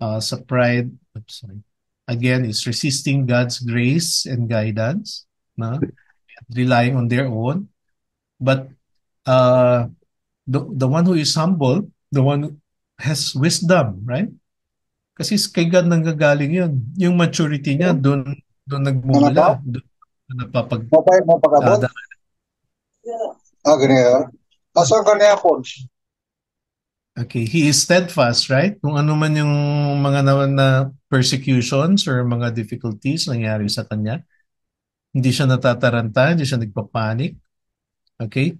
A: Sa pride, sorry. Again, is resisting God's grace and guidance, na relying on their own. But the one who is humble, the one who has wisdom, right? Kasi kay God nanggagaling yun. Yung maturity niya, doon
B: Ano po?
A: nagmumula. Doon napapag...
B: Mobile mo pagkabot? Ganyan. Asan ka niya po?
A: Okay, he is steadfast, right? Kung ano man yung mga na persecutions or mga difficulties nangyari sa kanya, hindi siya natataranta, hindi siya nagpapanik. Okay?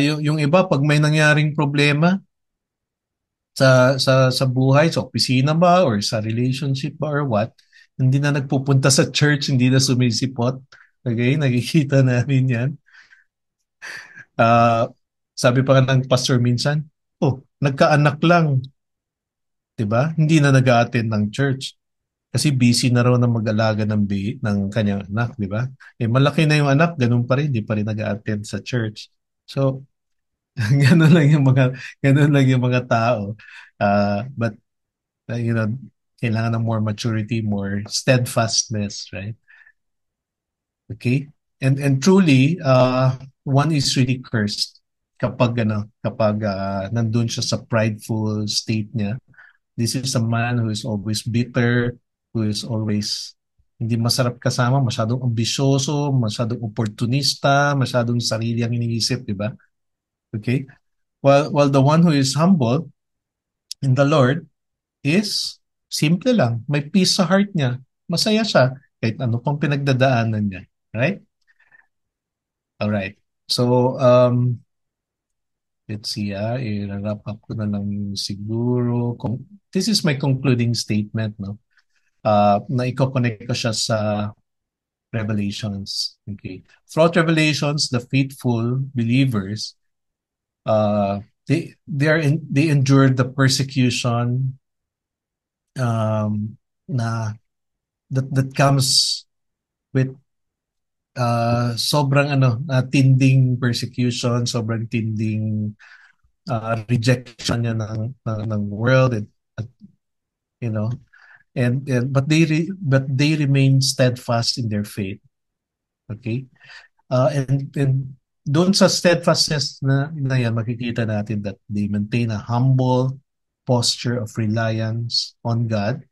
A: Yung iba, pag may nangyaring problema sa buhay, sa opisina ba, or sa relationship ba, or what, hindi na nagpupunta sa church, hindi na sumisipot. Okay? Nakikita namin yan. Sabi pa ng pastor minsan, nagkaanak lang. 'Di ba? Hindi na nag-a-attend ng church. Kasi busy na raw na mag-alaga ng kanyang anak, 'di ba? Malaki na yung anak, ganun pa rin, hindi pa rin nag-a-attend sa church. So, ganun lang yung mga tao. But kailangan ng more maturity, more steadfastness, right? Okay? And truly, one is really cursed kapag nandun siya sa prideful state niya. This is a man who is always bitter, who is always hindi masarap kasama, masyadong ambisyoso, masyadong oportunista, masyadong sarili ang iniisip, di ba? Okay? While the one who is humble in the Lord is simple lang, may peace sa heart niya, masaya siya kahit ano pang pinagdadaanan niya. Right? All right. So, let's see, i-wrap up ko na lang siguro. This is my concluding statement, no? Na i-connect ko siya sa Revelations. Okay. Throughout Revelations, the faithful believers they endured the persecution na that comes with sobrang tinding persecution, sobrang tinding rejection niya ng world, and you know, and but they remain steadfast in their faith. Okay? And doon sa steadfastness na yan, makikita natin that they maintain a humble posture of reliance on God,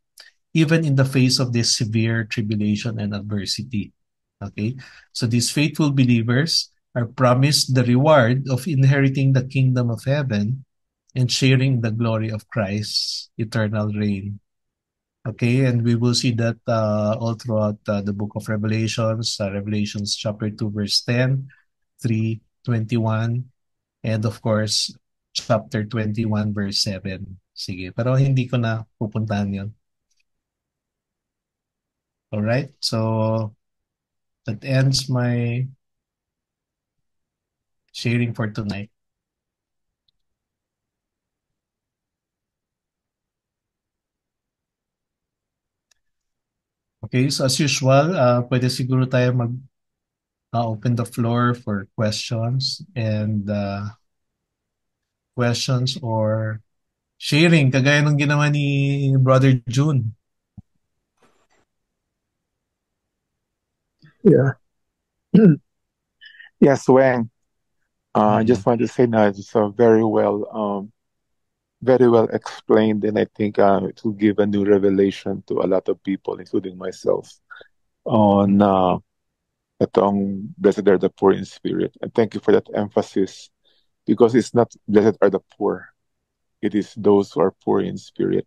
A: even in the face of this severe tribulation and adversity. Okay? So these faithful believers are promised the reward of inheriting the kingdom of heaven and sharing the glory of Christ's eternal reign. Okay, and we will see that all throughout the book of Revelations, Revelations chapter 2, verse 10, 3, 21, and of course, chapter 21, verse 7. Sige, pero hindi ko na pupuntahan yun. Alright, so that ends my sharing for tonight. Okay, so as usual, pwede siguro tayo open the floor for questions and questions or sharing, kagaya nung ginawa ni Brother June.
C: Yeah. Yes, Wang. I just want to say that it's very well explained, and I think it will give a new revelation to a lot of people, including myself, on itong blessed are the poor in spirit. And thank you for that emphasis, because it's not blessed are the poor. It is those who are poor in spirit.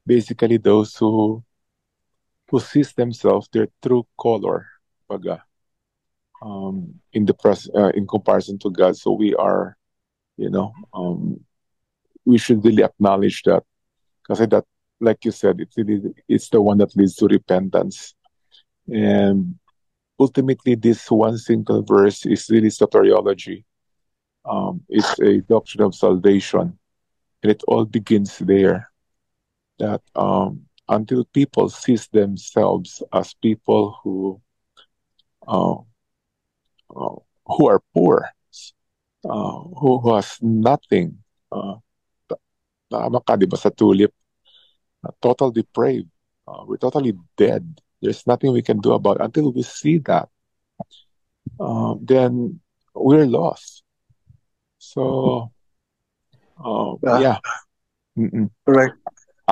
C: Basically, those who sees themselves their true color, baga, in comparison to God. So we are, we should really acknowledge that, because that, like you said, it's the one that leads to repentance. And ultimately, this one single verse is really soteriology. It's a doctrine of salvation, and it all begins there. That until people sees themselves as people who are poor, who has nothing, diba sa tulip, total depraved, we're totally dead. There's nothing we can do about it. Until we see that, then we're lost. So, yeah.
B: Right.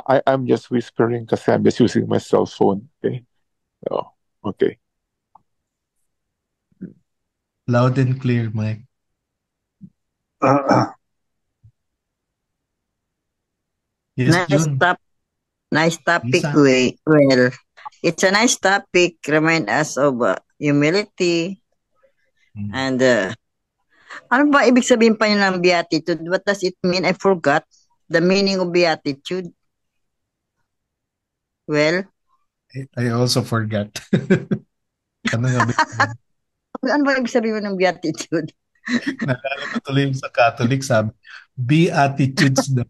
C: I'm just whispering because I'm just using my cell phone. Okay. So, okay.
A: Loud and clear, Mike. Yes, June.
D: Nice topic,
A: Lisa?
D: Well, it's a nice topic. Remind us of humility. And ano ba ibig sabihin pa niya ng beatitude? What does it mean? I forgot the meaning of beatitude. Well,
A: I also forgot. Ano nga ba?
D: Ano ba ibig sabihin ng beatitude?
A: Nalala ko tuloy sa Catholic, sabi, beatitudes daw.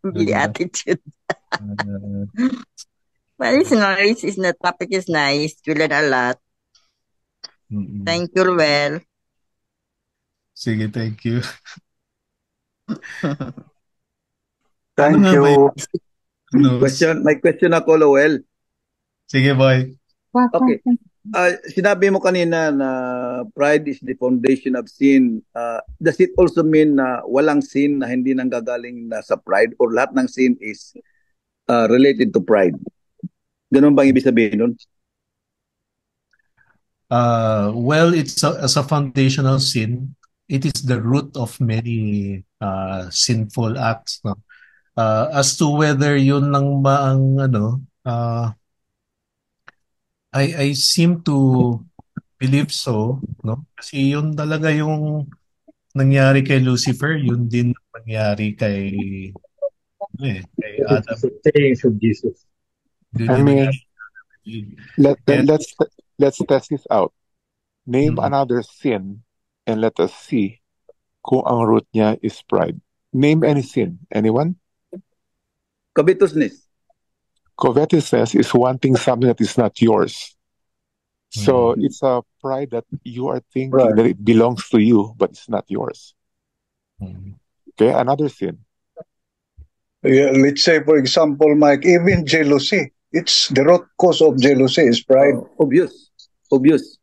D: Beatitude. Well, it's nice. The topic is nice. We learn a lot. Thank you, Well.
A: Sige, thank you.
B: Thank you.
E: May question ako, Lowell.
A: Sige, boy.
E: Okay. Sinabi mo kanina na pride is the foundation of sin. Does it also mean na walang sin na hindi nanggagaling na sa pride, or lahat ng sin is related to pride? Ganun bang ibig sabihin nun?
A: Well, it's as a foundational sin. It is the root of many sinful acts. No? As to whether yun lang ba ang I seem to believe so, no? Kasi yun talaga yung nangyari kay Lucifer, yun din nangyari kay Adam.
C: Sayings of Jesus. I mean, let's test this out. Name another sin and let us see kung ang root niya is pride. Name any sin. Anyone?
E: Covetousness.
C: Covetousness is wanting something that is not yours. So it's a pride that you are thinking that it belongs to you, but it's not yours. Okay, another sin.
B: Yeah, let's say, for example, Mike, even jealousy. It's the root cause of jealousy is pride.
E: Obvious.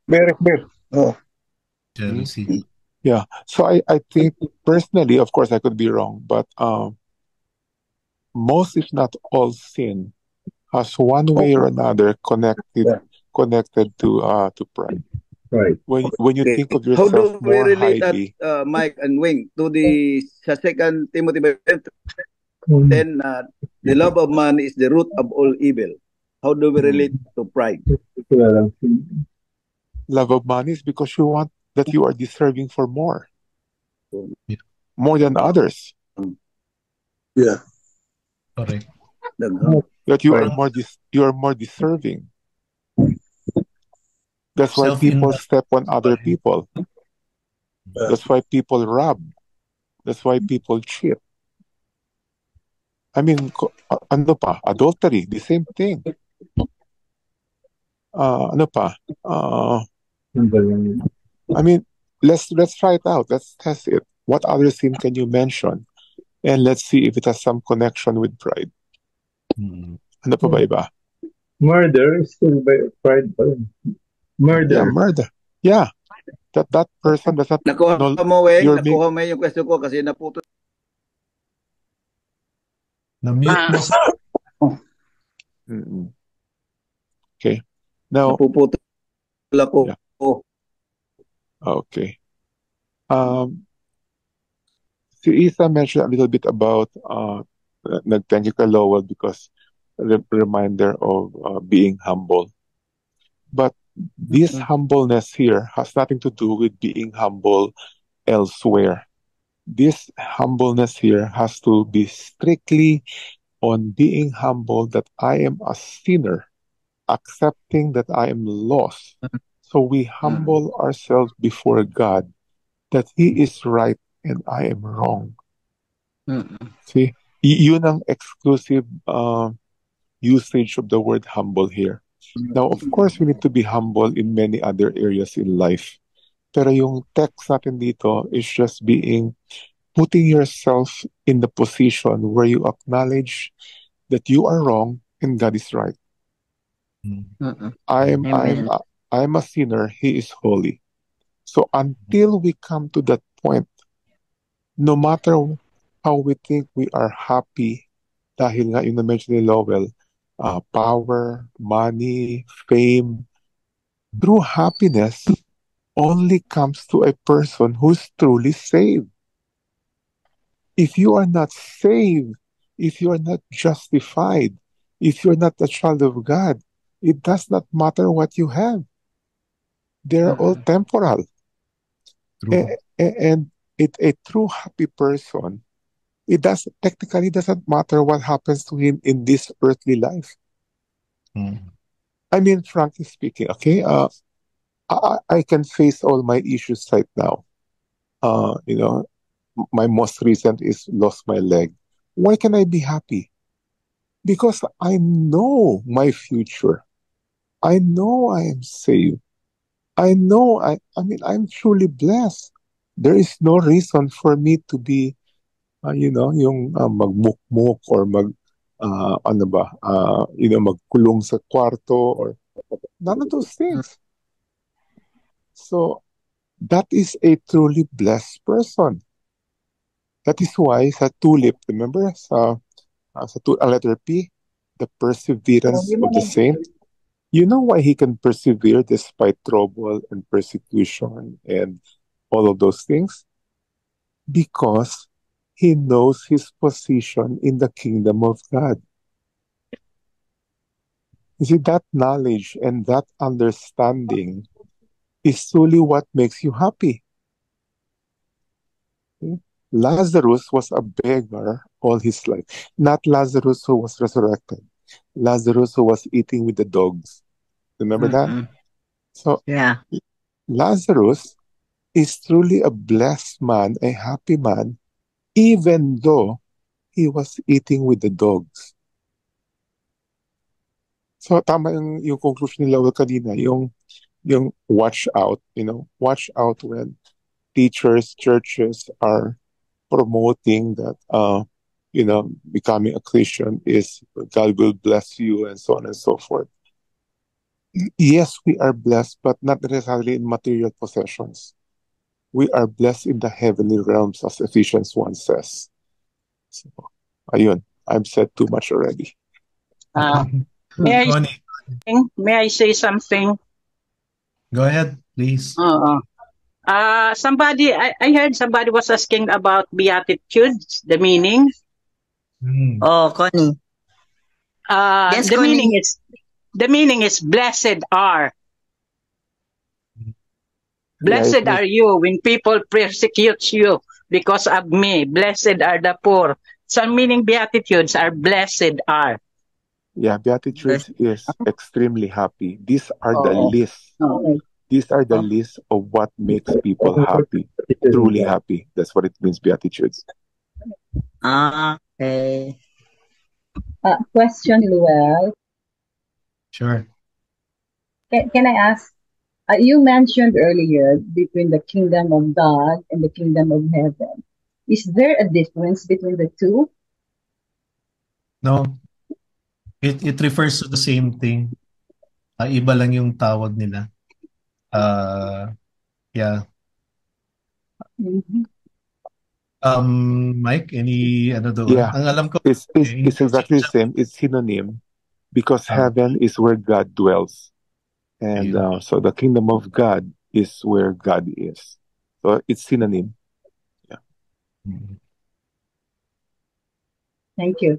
B: Very clear. Oh.
A: Jealousy.
C: Yeah. So I think personally, of course, I could be wrong, but most, if not all, sin has one way or another connected to pride.
B: Right.
C: When you think of
E: How
C: yourself
E: do we
C: more
E: relate
C: highly,
E: that, Mike and Wing, to the sa 2 Timothy 10, the love of man is the root of all evil. How do we relate to pride?
C: love of money is because you want that you are deserving for more.
A: Yeah.
C: More than others.
B: Yeah.
A: Correct.
C: That you are more deserving. That's why people step on other people. That's why people rob. That's why people cheat. I mean, ano pa? Adultery, the same thing. Ano pa? I mean, let's try it out. Let's test it. What other sin can you mention? And let's see if it has some connection with pride. Ano pa ba iba?
B: Murder is still by pride. Murder.
C: Yeah, murder. Yeah. That person does not
E: Nakuha
C: know
E: mo, Weng?
C: you're
E: Nakuha mo yung question ko kasi naputo.
A: Na-mute mo.
C: Okay. Now,
E: napuputol ako.
C: Yeah. Okay. Si Isa mentioned a little bit about thank you kay Lowell because reminder of being humble. But this humbleness here has nothing to do with being humble elsewhere. This humbleness here has to be strictly on being humble that I am a sinner, accepting that I am lost. So we humble ourselves before God, that He is right and I am wrong. See, yun ang exclusive usage of the word humble here. Now, of course, we need to be humble in many other areas in life. Pero yung text natin dito is just putting yourself in the position where you acknowledge that you are wrong and God is right. I'm a sinner, He is holy. So until we come to that point, no matter how we think we are happy, dahil nga yung na-mention ni Lowell, power, money, fame, true happiness only comes to a person who's truly saved. If you are not saved, if you are not justified, if you're not a child of God, it does not matter what you have. They're all temporal. And a true happy person, technically doesn't matter what happens to him in this earthly life. I mean, frankly speaking, okay, I can face all my issues right now. My most recent is lost my leg. Why can I be happy? Because I know my future. I know I am saved. I know I'm truly blessed. There is no reason for me to be, yung magmukmuk or magkulong sa kwarto or none of those things. So that is a truly blessed person. That is why sa tulip, remember sa letter P, the perseverance of the saint. You know why he can persevere despite trouble and persecution and all of those things? Because he knows his position in the kingdom of God. You see, that knowledge and that understanding is truly what makes you happy. Okay? Lazarus was a beggar all his life. Not Lazarus who was resurrected. Lazarus who was eating with the dogs. Remember that? So,
D: Yeah.
C: Lazarus is truly a blessed man, a happy man, even though he was eating with the dogs. So tama yung conclusion ni Lowell kanina, yung watch out, watch out when teachers, churches are promoting that becoming a Christian is God will bless you and so on and so forth. Yes, we are blessed, but not necessarily in material possessions. We are blessed in the heavenly realms, as Ephesians 1 says. So, ayun, I've said too much already.
F: May
A: Connie,
F: I say something?
A: go ahead, please.
F: I heard somebody was asking about beatitudes, the meaning.
D: Oh, Connie. Yes,
F: The
D: Connie.
F: meaning is blessed are. Blessed
C: Yeah,
F: are you when people persecute you because of me. Blessed are the poor. So meaning beatitudes are blessed are.
C: Yeah, Beatitudes is extremely happy. These are the lists.
F: Oh.
C: These are the list of what makes people happy, truly happy. That's what it means, Beatitudes.
D: Okay.
G: Question, Luel.
A: Sure.
G: Can I ask? You mentioned earlier between the kingdom of God and the kingdom of heaven. Is there a difference between the two?
A: No, it refers to the same thing. Iba lang yung tawag nila. Yeah. Mike, any ano doon?
C: Yeah,
A: Ang alam ko,
C: it's exactly the same. It's synonym because heaven is where God dwells. And so the kingdom of God is where God is. So it's synonym. Yeah.
G: Thank you.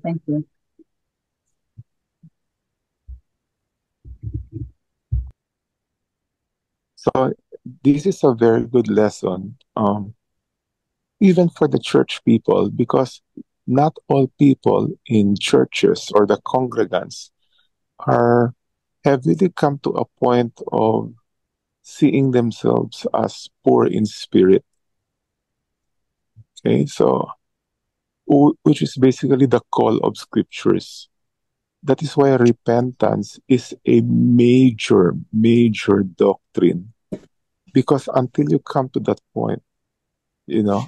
C: So this is a very good lesson, even for the church people, because not all people in churches or the congregants have really come to a point of seeing themselves as poor in spirit. Okay, so which is basically the call of scriptures. That is why repentance is a major doctrine. Because until you come to that point,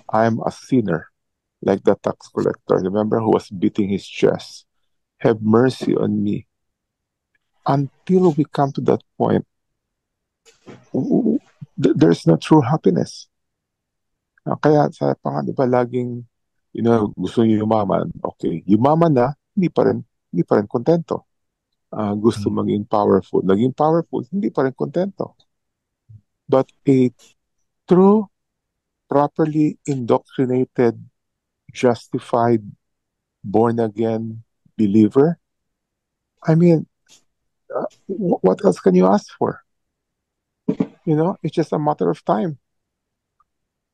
C: I'm a sinner, like the tax collector. Remember, who was beating his chest? Have mercy on me. Until we come to that point, there's no true happiness. Kaya sa pa nga, di ba, laging, gusto niyo yumaman. Okay, yumaman na, hindi pa rin kontento. Gusto maging powerful. Naging powerful, hindi pa rin kontento. But a true, properly indoctrinated, justified, born-again believer, I mean, what else can you ask for? It's just a matter of time.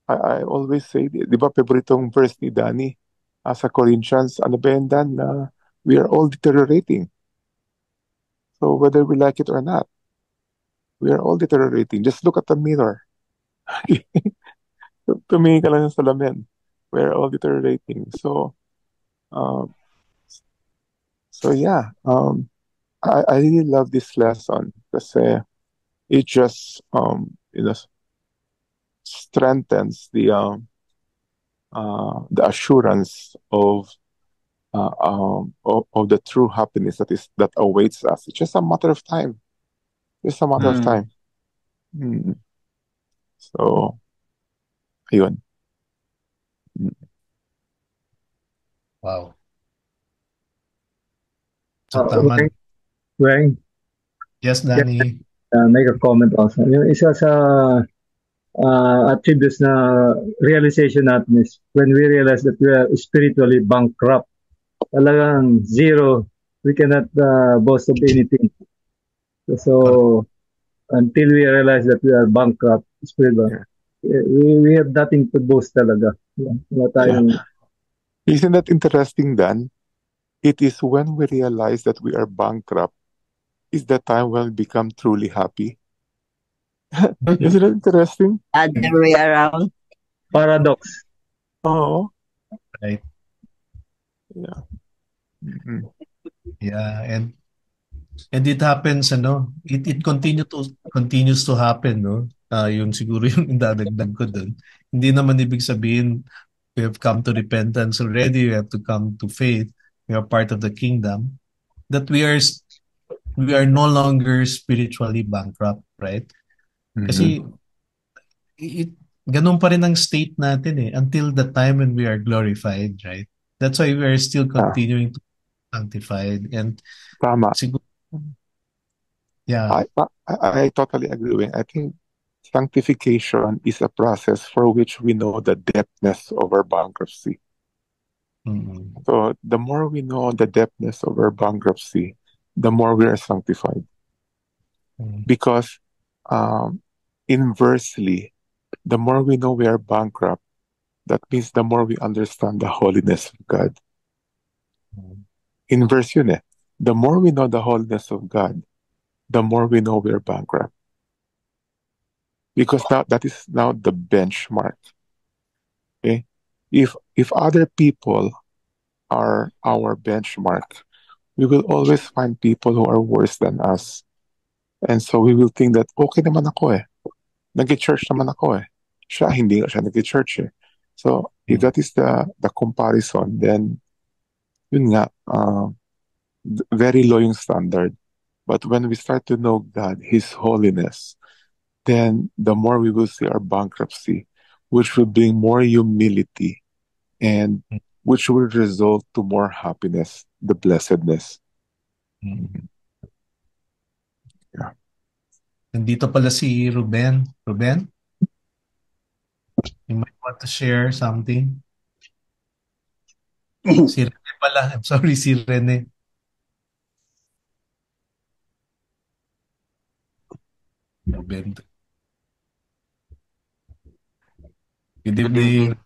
C: I always say, di ba, paboritong verse ni Danny sa Corinthians, ano ba yan, Dan, na we are all deteriorating. So whether we like it or not, we are all deteriorating. Just look at the mirror. Tumingin ka lang sa salamin. We are all deteriorating. So yeah, I really love this lesson kasi it just strengthens the assurance of the true happiness that awaits us. It's just a matter of time. Just a matter of time. So, ayun.
A: Wow. So, tama.
H: Weng?
A: Yes, Danny.
H: Make a comment also. Yung isa sa attributes na realization natin is when we realize that we are spiritually bankrupt. Talagang zero. We cannot boast of anything. So, until we realize that we are bankrupt, spiritual, we have nothing to boast talaga. Wala tayong...
C: Isn't that interesting, Dan? It is when we realize that we are bankrupt is the time when we become truly happy. Isn't that interesting?
D: Other way around.
H: Paradox.
C: Oo.
A: right?
C: Yeah. Mhm.
A: Yeah, and it happens, it continues to happen, no? Yung siguro yung dadagdag ko dun. Hindi naman ibig sabihin we have come to repentance already, we have to come to faith, we are part of the kingdom, that we are no longer spiritually bankrupt, right?
C: Mhm.
A: Kasi ganun pa rin ang state natin until the time when we are glorified, right? That's why we are still continuing to be sanctified. And
C: Tama.
A: siguro, yeah.
C: I totally agree. I think sanctification is a process for which we know the depthness of our bankruptcy.
A: Mm-hmm.
C: So the more we know the depthness of our bankruptcy, the more we are sanctified.
A: Mm-hmm.
C: Because inversely, the more we know we are bankrupt, that means the more we understand the holiness of God.
A: Mm-hmm.
C: Inverse yun eh. The more we know the holiness of God, the more we know we are bankrupt. Because now that is now the benchmark. Okay? If other people are our benchmark, we will always find people who are worse than us. And so we will think that, okay naman ako eh. Nag-church naman ako eh. Siya, hindi nga siya nag-church eh. So, if that is the comparison, then, yun nga, very low yung standard. But when we start to know God, His holiness, then the more we will see our bankruptcy, which will bring more humility and which will result to more happiness, the blessedness.
A: Mm-hmm.
C: Yeah.
A: Nandito pala si Ruben. Ruben? You might want to share something. Si Rene pala. I'm sorry, si Rene. Ruben. Good evening.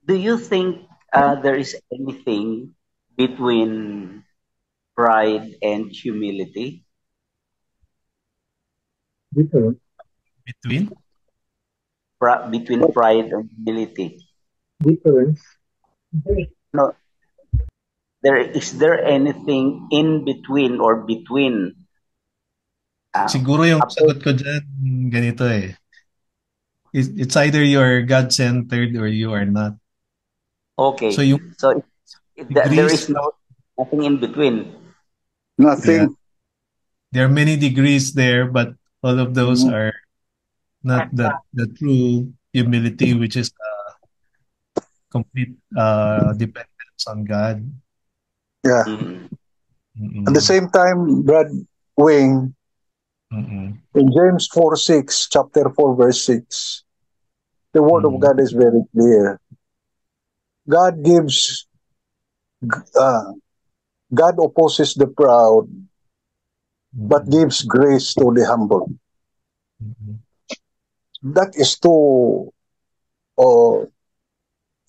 I: Do you think there is anything between pride and humility?
H: Difference.
A: Between
I: Pride and humility.
H: Difference.
I: No. Is there anything in between or between?
A: Siguro yung sagot ko dyan, ganito eh. It's either you're God-centered or you are not.
I: Okay.
A: So
I: there is nothing in between.
B: Nothing.
A: Yeah. There are many degrees there, but all of those are not the true humility, which is complete dependence on God.
B: Yeah.
I: Mm-hmm.
B: At the same time, Brad Wing, in James 4:6, chapter 4, verse 6, the word of God is very clear. God opposes the proud, but gives grace to the humble. That is two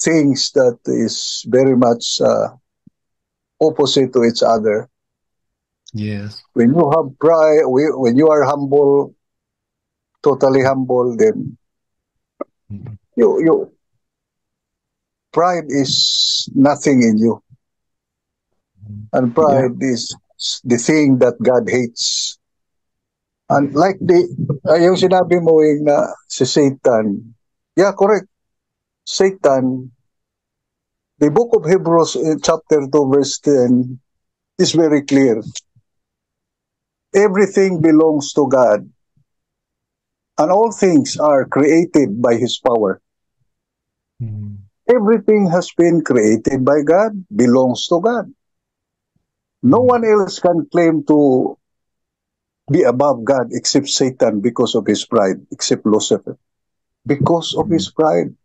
B: things that is very much opposite to each other.
A: Yes.
B: When you have pride, when you are humble, totally humble, then you pride is nothing in you. And pride is the thing that God hates. And like yung sinabi mo na si Satan, yeah, correct. Satan, the book of Hebrews chapter 2 verse 10 is very clear. Everything belongs to God, and all things are created by His power. Everything has been created by God, belongs to God. No one else can claim to be above God except Satan because of his pride, except Lucifer, because of his pride.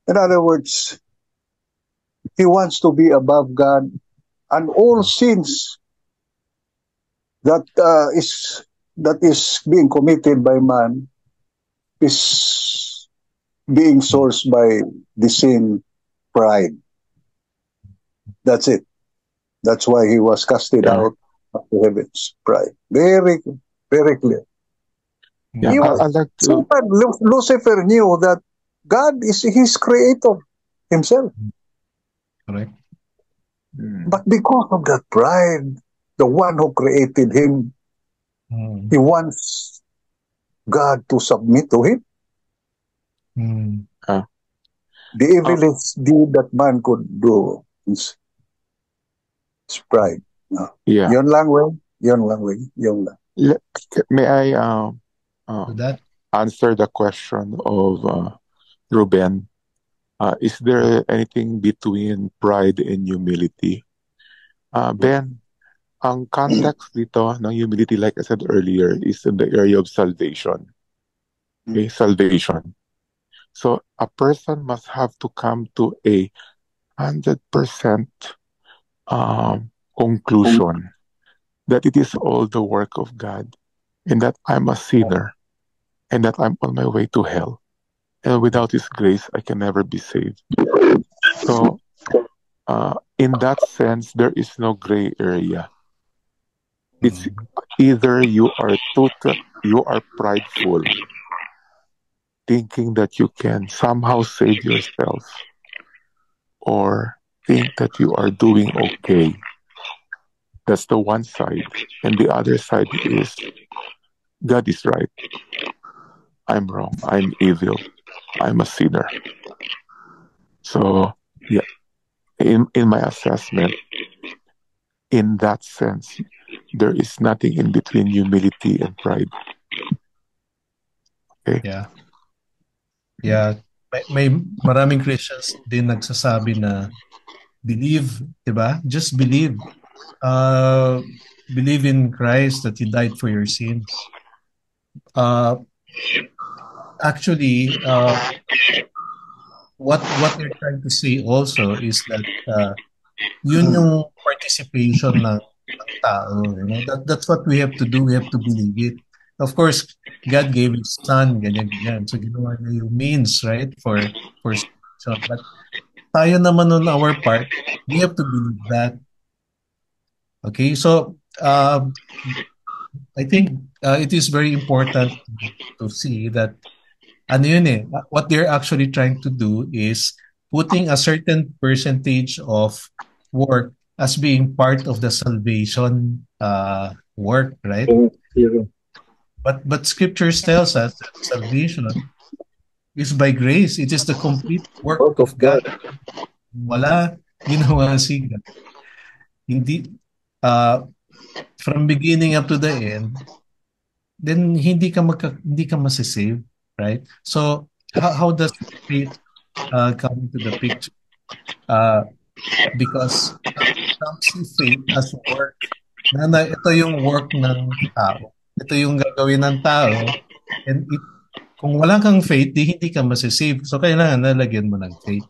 B: In other words, he wants to be above God, and all sins that is being committed by man is being sourced by the sin pride. That's it. That's why he was casted out of the heavens. Pride. Very, very clear.
C: Yeah, I'd like to...
B: Lucifer knew that God is his creator himself.
A: Correct.
B: But because of that pride, the one who created him, he wants God to submit to him. The evilest deed that man could do is pride.
C: Yeah.
B: Yun lang, Weng. Yun lang.
C: May I
A: that?
C: answer the question of Ruben? Is there anything between pride and humility? Ben, ang context dito ng humility, like I said earlier, is in the area of salvation. Okay, salvation. So a person must have to come to a 100% conclusion that it is all the work of God, and that I'm a sinner, and that I'm on my way to hell, and without His grace, I can never be saved. So, in that sense, there is no gray area. It's either you are prideful, thinking that you can somehow save yourself, or think that you are doing okay. That's the one side. And the other side is, God is right. I'm wrong. I'm evil. I'm a sinner. So, yeah, in my assessment, in that sense, there is nothing in between humility and pride. Okay?
A: Yeah. Yeah. May maraming Christians din nagsasabi na believe, diba? Just believe. Believe in Christ that He died for your sins. Actually, what they're trying to say also is that yun yung participation ng tao. You know? That's what we have to do. We have to believe it. Of course, God gave His Son, ganyan. So ginawa niya yung means, right, for salvation. But tayo naman on our part, we have to believe that. Okay, so I think it is very important to see that ano yun eh, what they're actually trying to do is putting a certain percentage of work as being part of the salvation work, right? But scriptures tells us that salvation is by grace. It is the complete work of God. Wala ginawa si God. Hindi from beginning up to the end, then hindi ka masisave, right? So how does faith come into the picture? Because some see faith as work. Ito yung work ng tao. Ito yung gagawin ng tao. And kung wala kang faith, hindi ka masisave. So kailangan nalagyan mo ng faith.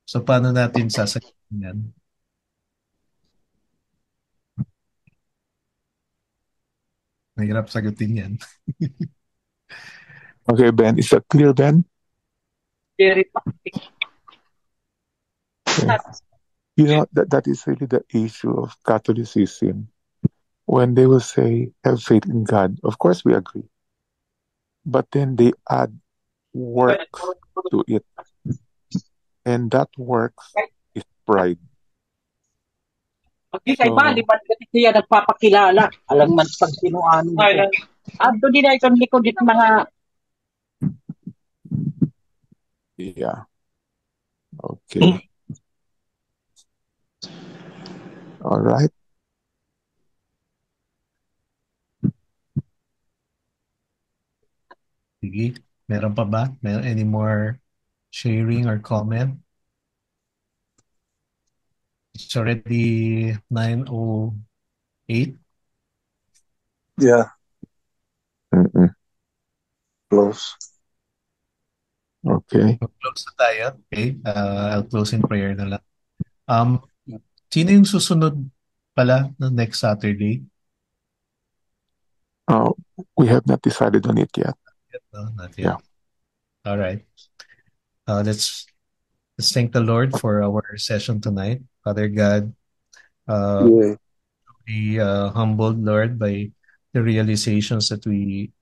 A: So paano natin sasagutin yan? Mahirap sagutin yan.
C: Okay, Ben. Is that clear, Ben?
F: Very
C: okay. You know, that is really the issue of Catholicism. When they will say, have faith in God, of course we agree. But then they add works to it. And that works is pride.
F: Hindi kay bali, ba't kasi siya nagpapakilala? Alam man pag sinuano nito. Ato din ay kung likod dito mga...
C: Yeah. Okay. All right.
A: Sige. Meron pa ba? Any more sharing or comment? It's already 9:08.
B: Yeah.
C: Close. Okay.
A: Close na tayo. Okay. I'll close in prayer na lang. Sino yung susunod pala no next Saturday?
C: We have not decided on it yet.
A: Not yet. Yeah. All right. Let's thank the Lord for our session tonight. Father God, be humbled, Lord, by the realizations that we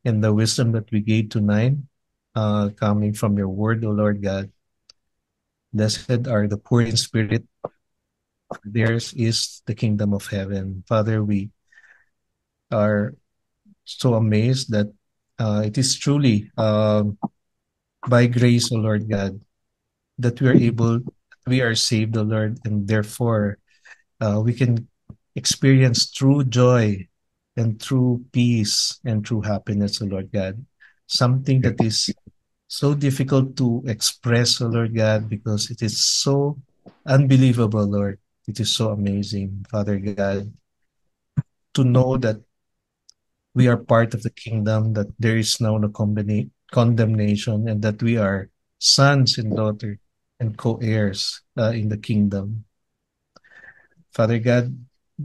A: and the wisdom that we gave tonight. coming from your word, O Lord God. Blessed are the poor in spirit, for theirs is the kingdom of heaven. Father, we are so amazed that it is truly by grace, O Lord God, that we are saved, O Lord, and therefore we can experience true joy and true peace and true happiness, O Lord God. Something that is so difficult to express, O Lord God, because it is so unbelievable, Lord. It is so amazing, Father God, to know that we are part of the kingdom, that there is now no condemnation, and that we are sons and daughters and co-heirs in the kingdom. Father God,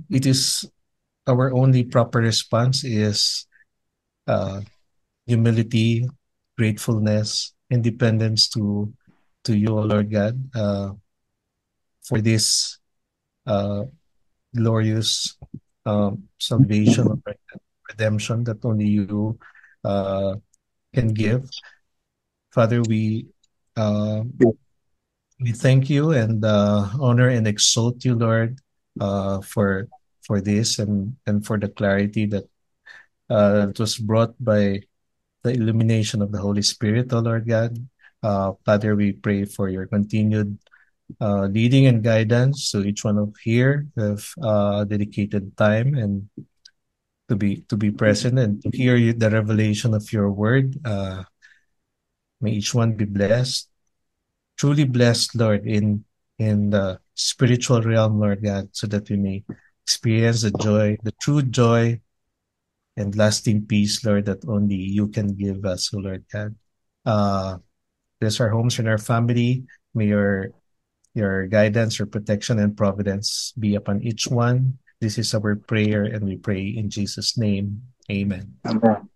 A: it is our only proper response is humility, gratefulness, independence to you, O Lord God, for this glorious salvation or redemption that only you can give. Father, we thank you and honor and exalt you, Lord, for this and for the clarity that it was brought by the illumination of the Holy Spirit, O Lord God. Father, we pray for your continued leading and guidance. So each one of here have dedicated time and to be present and to hear the revelation of your word. May each one be blessed, truly blessed, Lord, in the spiritual realm, Lord God, so that we may experience the joy, the true joy and lasting peace, Lord, that only you can give us, O Lord God. Bless our homes and our family. May your guidance, your protection, and providence be upon each one. This is our prayer, and we pray in Jesus' name. Amen.
B: Amen.